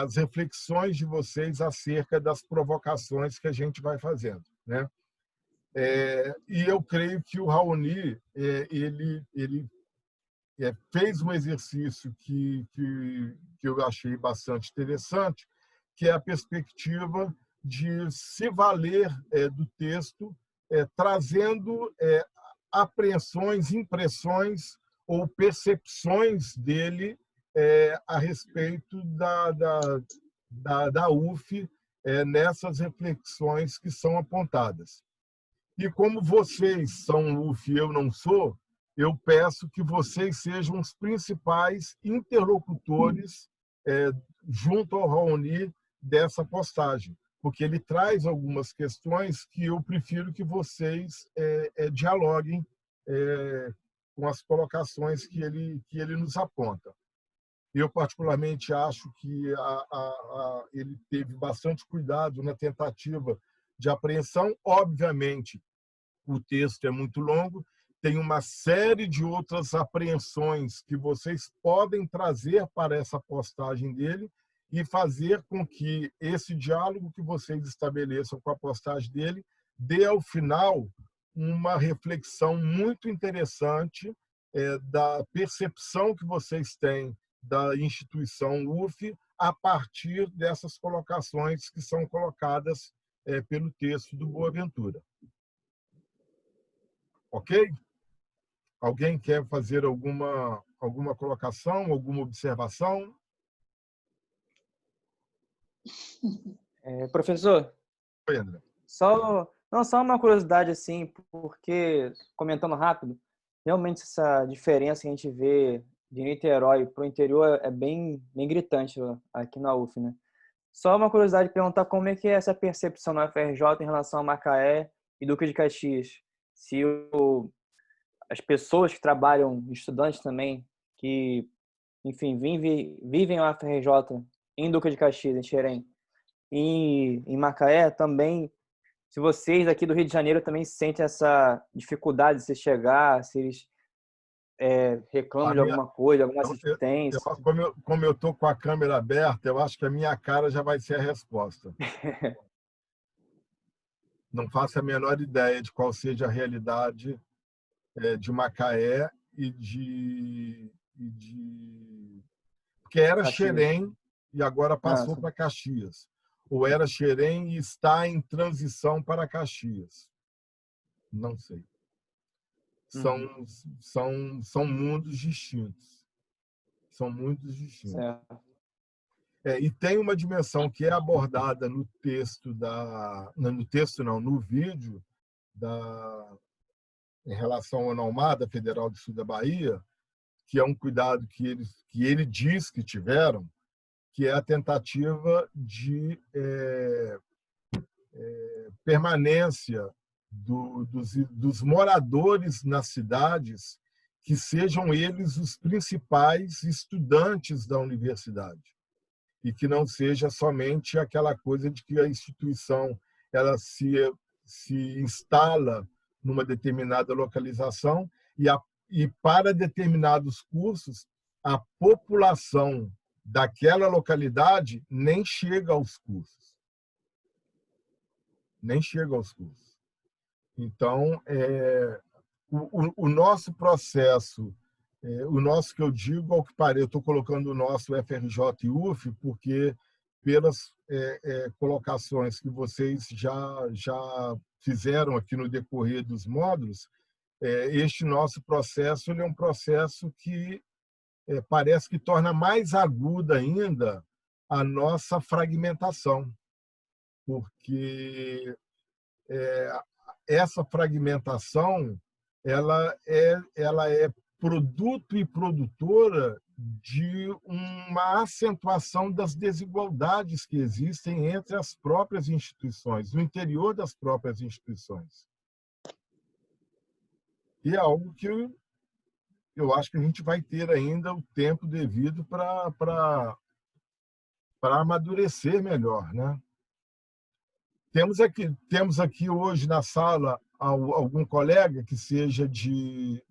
as reflexões de vocês acerca das provocações que a gente vai fazendo, né? E eu creio que o Raoni ele fez um exercício que eu achei bastante interessante, que é a perspectiva de se valer do texto, trazendo apreensões, impressões ou percepções dele a respeito da UF nessas reflexões que são apontadas. E como vocês são UF e eu não sou, eu peço que vocês sejam os principais interlocutores junto ao Raoni dessa postagem, porque ele traz algumas questões que eu prefiro que vocês dialoguem com as colocações que ele nos aponta. Eu, particularmente, acho que ele teve bastante cuidado na tentativa de apreensão. Obviamente, o texto é muito longo, tem uma série de outras apreensões que vocês podem trazer para essa postagem dele e fazer com que esse diálogo que vocês estabeleçam com a postagem dele dê, ao final, uma reflexão muito interessante da percepção que vocês têm da instituição UF a partir dessas colocações que são colocadas pelo texto do Boaventura. Ok? Alguém quer fazer alguma colocação, alguma observação? Professor, Oi, André. só uma curiosidade, assim, porque, comentando rápido, realmente essa diferença que a gente vê de Niterói para o interior é bem gritante aqui na UF, né? Só uma curiosidade de perguntar como é que é essa percepção na UFRJ em relação a Macaé e Duque de Caxias. se as pessoas que trabalham, estudantes também, que, enfim, vivem o UFRJ em Duque de Caxias, em Xerém, e em Macaé também, se vocês aqui do Rio de Janeiro também sentem essa dificuldade de se chegar, se eles reclamam A de minha, alguma coisa, alguma eu, assistência. como eu estou com a câmera aberta, eu acho que a minha cara já vai ser a resposta. Não faço a menor ideia de qual seja a realidade de Macaé porque era Caxias. Xerém e agora passou Nossa. para Caxias. Ou era Xerém e está em transição para Caxias. Não sei. São mundos distintos. São mundos distintos. Certo. E tem uma dimensão que é abordada no texto no vídeo em relação à Almada Federal do Sul da Bahia, que é um cuidado que ele diz que tiveram, que é a tentativa de permanência dos moradores nas cidades, que sejam eles os principais estudantes da universidade, e que não seja somente aquela coisa de que a instituição ela se instala numa determinada localização e para determinados cursos a população daquela localidade nem chega aos cursos. Nem chega aos cursos. Então, o nosso processo, o nosso que eu digo, ao que parei, eu estou colocando o nosso FRJ e UF, porque pelas colocações que vocês já fizeram aqui no decorrer dos módulos, este nosso processo ele é um processo que parece que torna mais aguda ainda a nossa fragmentação, porque essa fragmentação ela é produto e produtora de uma acentuação das desigualdades que existem entre as próprias instituições, no interior das próprias instituições. E é algo que eu acho que a gente vai ter ainda o tempo devido para amadurecer melhor, né? Temos aqui hoje na sala algum colega que seja de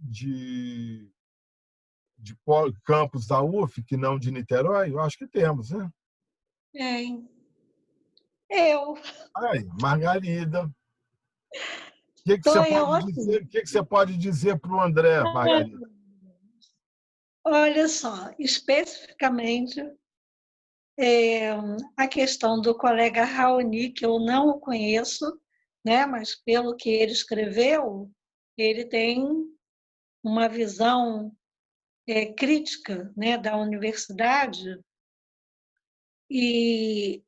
campus da UF, que não de Niterói? Eu acho que temos, né? Eu. Ai, Margarida. O que você pode dizer para o André, Margarida? Olha só, especificamente a questão do colega Raoni, que eu não o conheço, né, mas pelo que ele escreveu, ele tem uma visão crítica, né, da universidade, e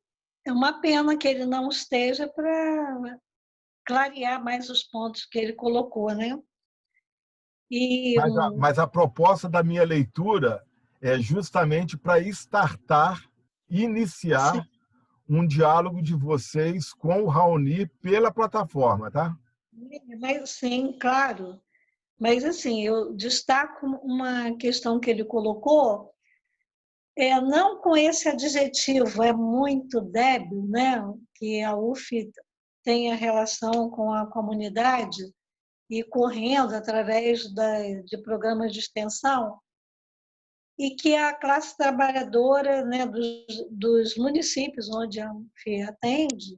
é uma pena que ele não esteja para clarear mais os pontos que ele colocou, né? Mas a proposta da minha leitura é justamente para iniciar um diálogo de vocês com o Raoni pela plataforma, tá? Mas, sim, claro. Mas, assim, eu destaco uma questão que ele colocou, não com esse adjetivo, é muito débil, né? Que a UF tenha relação com a comunidade e correndo através de programas de extensão, e que a classe trabalhadora, né, dos municípios onde a UF atende,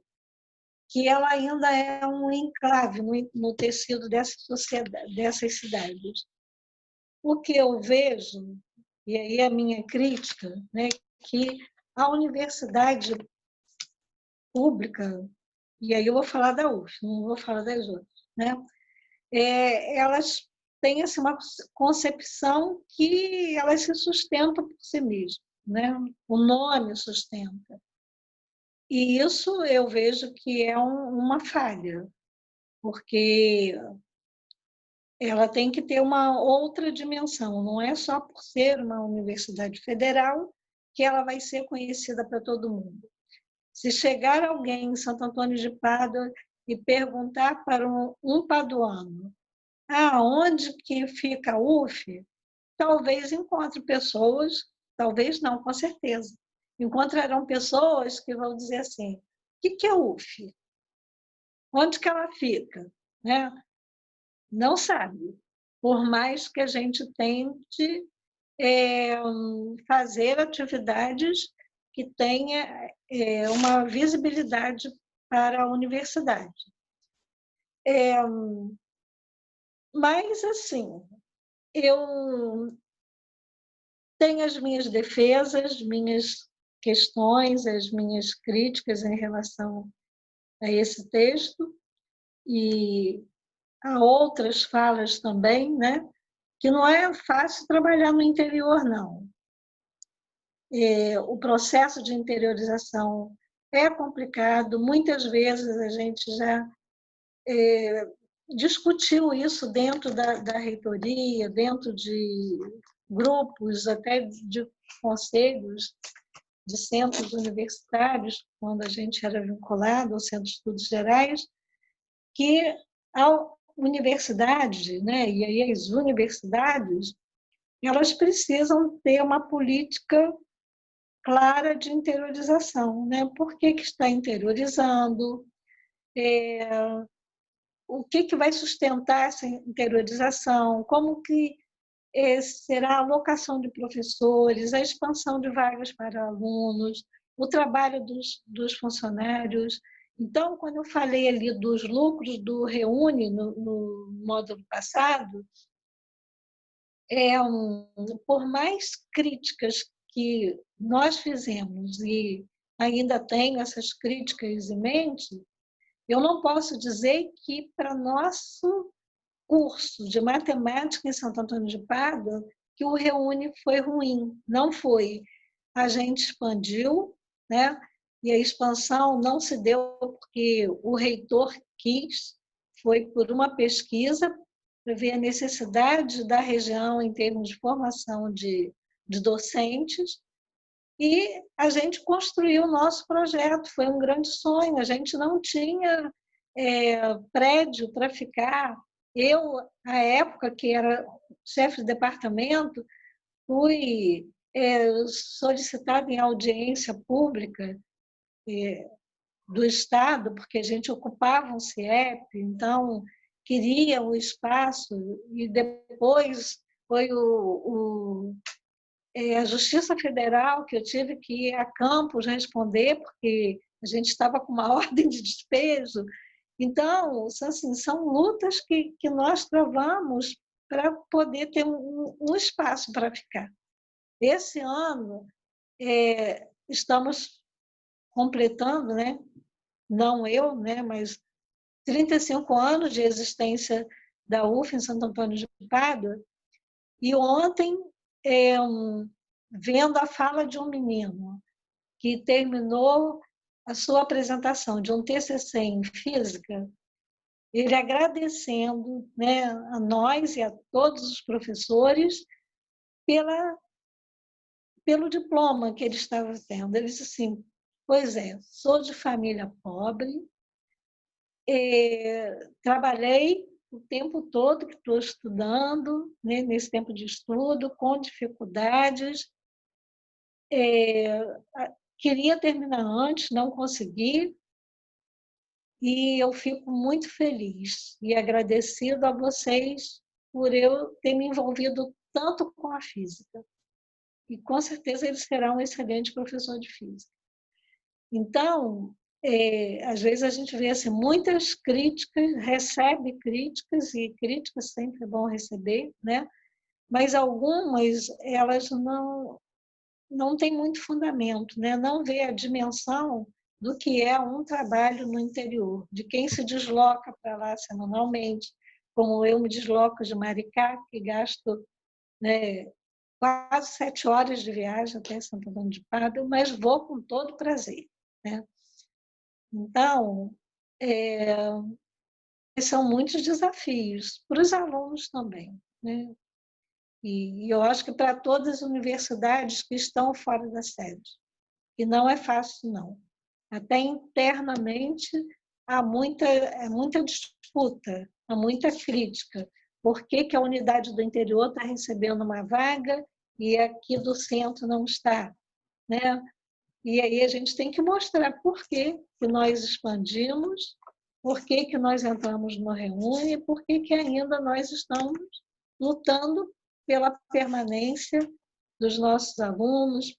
que ela ainda é um enclave no tecido dessa sociedade, dessas cidades. O que eu vejo, e aí a minha crítica, né, que a universidade pública, e aí eu vou falar da UF, não vou falar das outras, né, elas têm assim, uma concepção que elas se sustentam por si mesmas, né? O nome sustenta. E isso eu vejo que é uma falha, porque ela tem que ter uma outra dimensão, não é só por ser uma universidade federal que ela vai ser conhecida para todo mundo. Se chegar alguém em Santo Antônio de Pádua e perguntar para um paduano onde que fica a UF, talvez encontre pessoas, talvez não, com certeza, encontrarão pessoas que vão dizer assim, o que é UF? Onde que ela fica? Né? Não sabe, por mais que a gente tente fazer atividades que tenha uma visibilidade para a universidade. Mas, assim, eu tenho as minhas defesas, minhas questões, as minhas críticas em relação a esse texto, e há outras falas também, né? Que não é fácil trabalhar no interior, não. O processo de interiorização é complicado, muitas vezes a gente já discutiu isso dentro da reitoria, dentro de grupos, até de conselhos de centros universitários, quando a gente era vinculado ao Centro de Estudos Gerais, que a universidade, né, e aí as universidades, elas precisam ter uma política clara de interiorização, né? Por que está interiorizando? O que vai sustentar essa interiorização? Como que será a alocação de professores, a expansão de vagas para alunos, o trabalho dos funcionários. Então, quando eu falei ali dos lucros do Reúne no módulo passado, por mais críticas que nós fizemos, e ainda tenho essas críticas em mente, eu não posso dizer que para nosso curso de matemática em Santo Antônio de Pádua que o Reúne foi ruim. Não foi. A gente expandiu, né? E a expansão não se deu porque o reitor quis, foi por uma pesquisa para ver a necessidade da região em termos de formação de docentes, e a gente construiu o nosso projeto, foi um grande sonho, a gente não tinha prédio para ficar. Eu, à época que era chefe de departamento, fui solicitada em audiência pública do Estado, porque a gente ocupava um CIEP, então queria um espaço, e depois foi a Justiça Federal que eu tive que ir a Campos responder, porque a gente estava com uma ordem de despejo. Então, assim, são lutas que nós travamos para poder ter um espaço para ficar. Esse ano, estamos completando, né? Não eu, né? Mas 35 anos de existência da UF em Santo Antônio de Pádua, e ontem, vendo a fala de um menino que terminou a sua apresentação de um TCC em física, ele agradecendo, né, a nós e a todos os professores pelo diploma que ele estava tendo. Ele disse assim, pois é, sou de família pobre, trabalhei o tempo todo que estou estudando, né, nesse tempo de estudo, com dificuldades, queria terminar antes, não consegui, e eu fico muito feliz e agradecido a vocês por eu ter me envolvido tanto com a física. E, com certeza, ele será um excelente professor de física. Então, às vezes a gente vê assim, muitas críticas, recebe críticas, e críticas sempre é bom receber, né? Mas algumas, elas não têm muito fundamento, né? Não vê a dimensão do que é um trabalho no interior, de quem se desloca para lá semanalmente, como eu me desloco de Maricá, que gasto, né, quase 7 horas de viagem até Santo Antônio de Pádua, mas vou com todo prazer, né? Então, são muitos desafios para os alunos também, né? E eu acho que para todas as universidades que estão fora da sede. E não é fácil, não. Até internamente muita disputa, há muita crítica. Por que que a unidade do interior está recebendo uma vaga e aqui do centro não está, né? E aí a gente tem que mostrar por que que nós expandimos, por que que nós entramos no Reúne, por que que ainda nós estamos lutando pela permanência dos nossos alunos,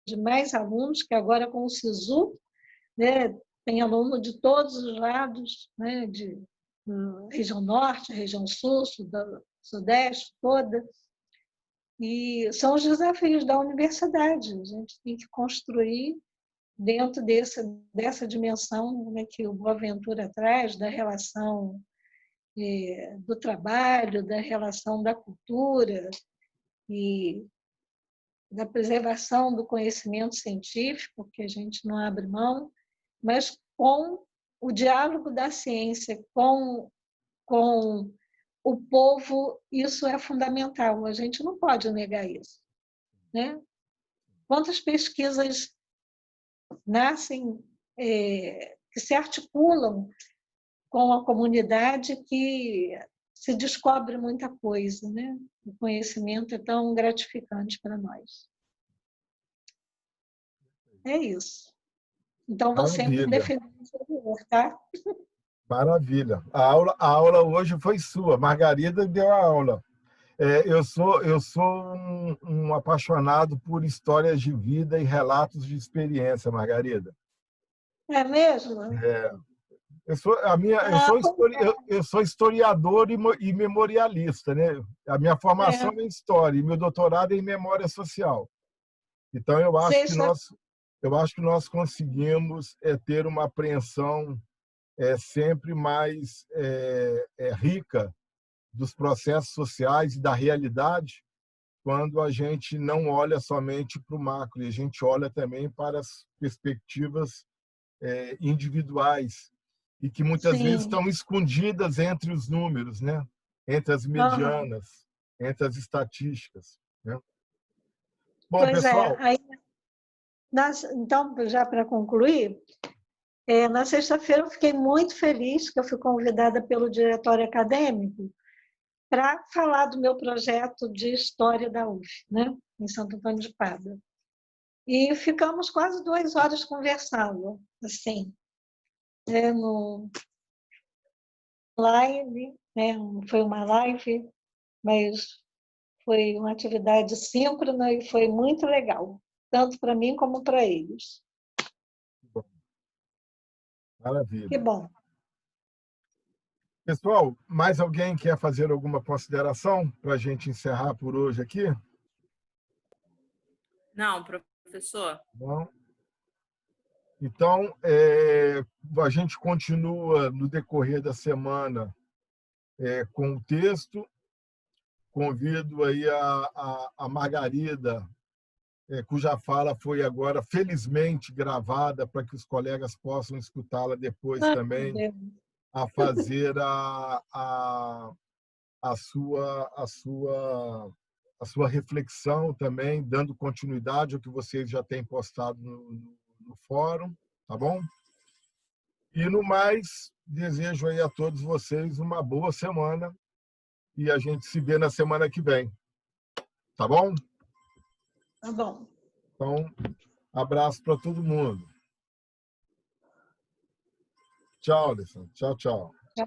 de mais alunos, que agora com o SISU, né, tem aluno de todos os lados, né, de região norte, região sul, sudeste, toda. E são os desafios da universidade. A gente tem que construir dentro dessa dimensão, né, que o Boaventura traz, da relação do trabalho, da relação da cultura e da preservação do conhecimento científico, que a gente não abre mão, mas com o diálogo da ciência com o povo, isso é fundamental. A gente não pode negar isso, né? Quantas pesquisas nascem, que se articulam com a comunidade, que se descobre muita coisa, né? O conhecimento é tão gratificante para nós. É isso. Então, vou sempre defender o interior, tá? Maravilha. A aula hoje foi sua. Margarida deu a aula. Eu sou um apaixonado por histórias de vida e relatos de experiência, Margarida. É mesmo? Eu sou historiador e memorialista, né? A minha formação é em história e meu doutorado é em memória social. Então eu acho que nós conseguimos ter uma apreensão sempre mais rica dos processos sociais e da realidade, quando a gente não olha somente para o macro, e a gente olha também para as perspectivas individuais, e que muitas vezes estão escondidas entre os números, né? Entre as medianas, entre as estatísticas. Né? Bom, pois pessoal... Aí, então, já para concluir, na sexta-feira eu fiquei muito feliz que eu fui convidada pelo diretório acadêmico para falar do meu projeto de história da UF, né? Em Santo Antônio de Pádua. E ficamos quase 2 horas conversando, assim, no live, né? Foi uma live, mas foi uma atividade síncrona e foi muito legal, tanto para mim como para eles. Maravilha. Que bom. Pessoal, mais alguém quer fazer alguma consideração para a gente encerrar por hoje aqui? Não, professor. Não. Então, a gente continua no decorrer da semana com o texto. Convido aí a Margarida, cuja fala foi agora felizmente gravada para que os colegas possam escutá-la depois também, a fazer a sua reflexão também, dando continuidade ao que vocês já têm postado no fórum, tá bom? E no mais, desejo aí a todos vocês uma boa semana e a gente se vê na semana que vem, tá bom? Tá bom. Então, abraço para todo mundo. Tchau, Alessandro. Tchau, tchau. Tchau.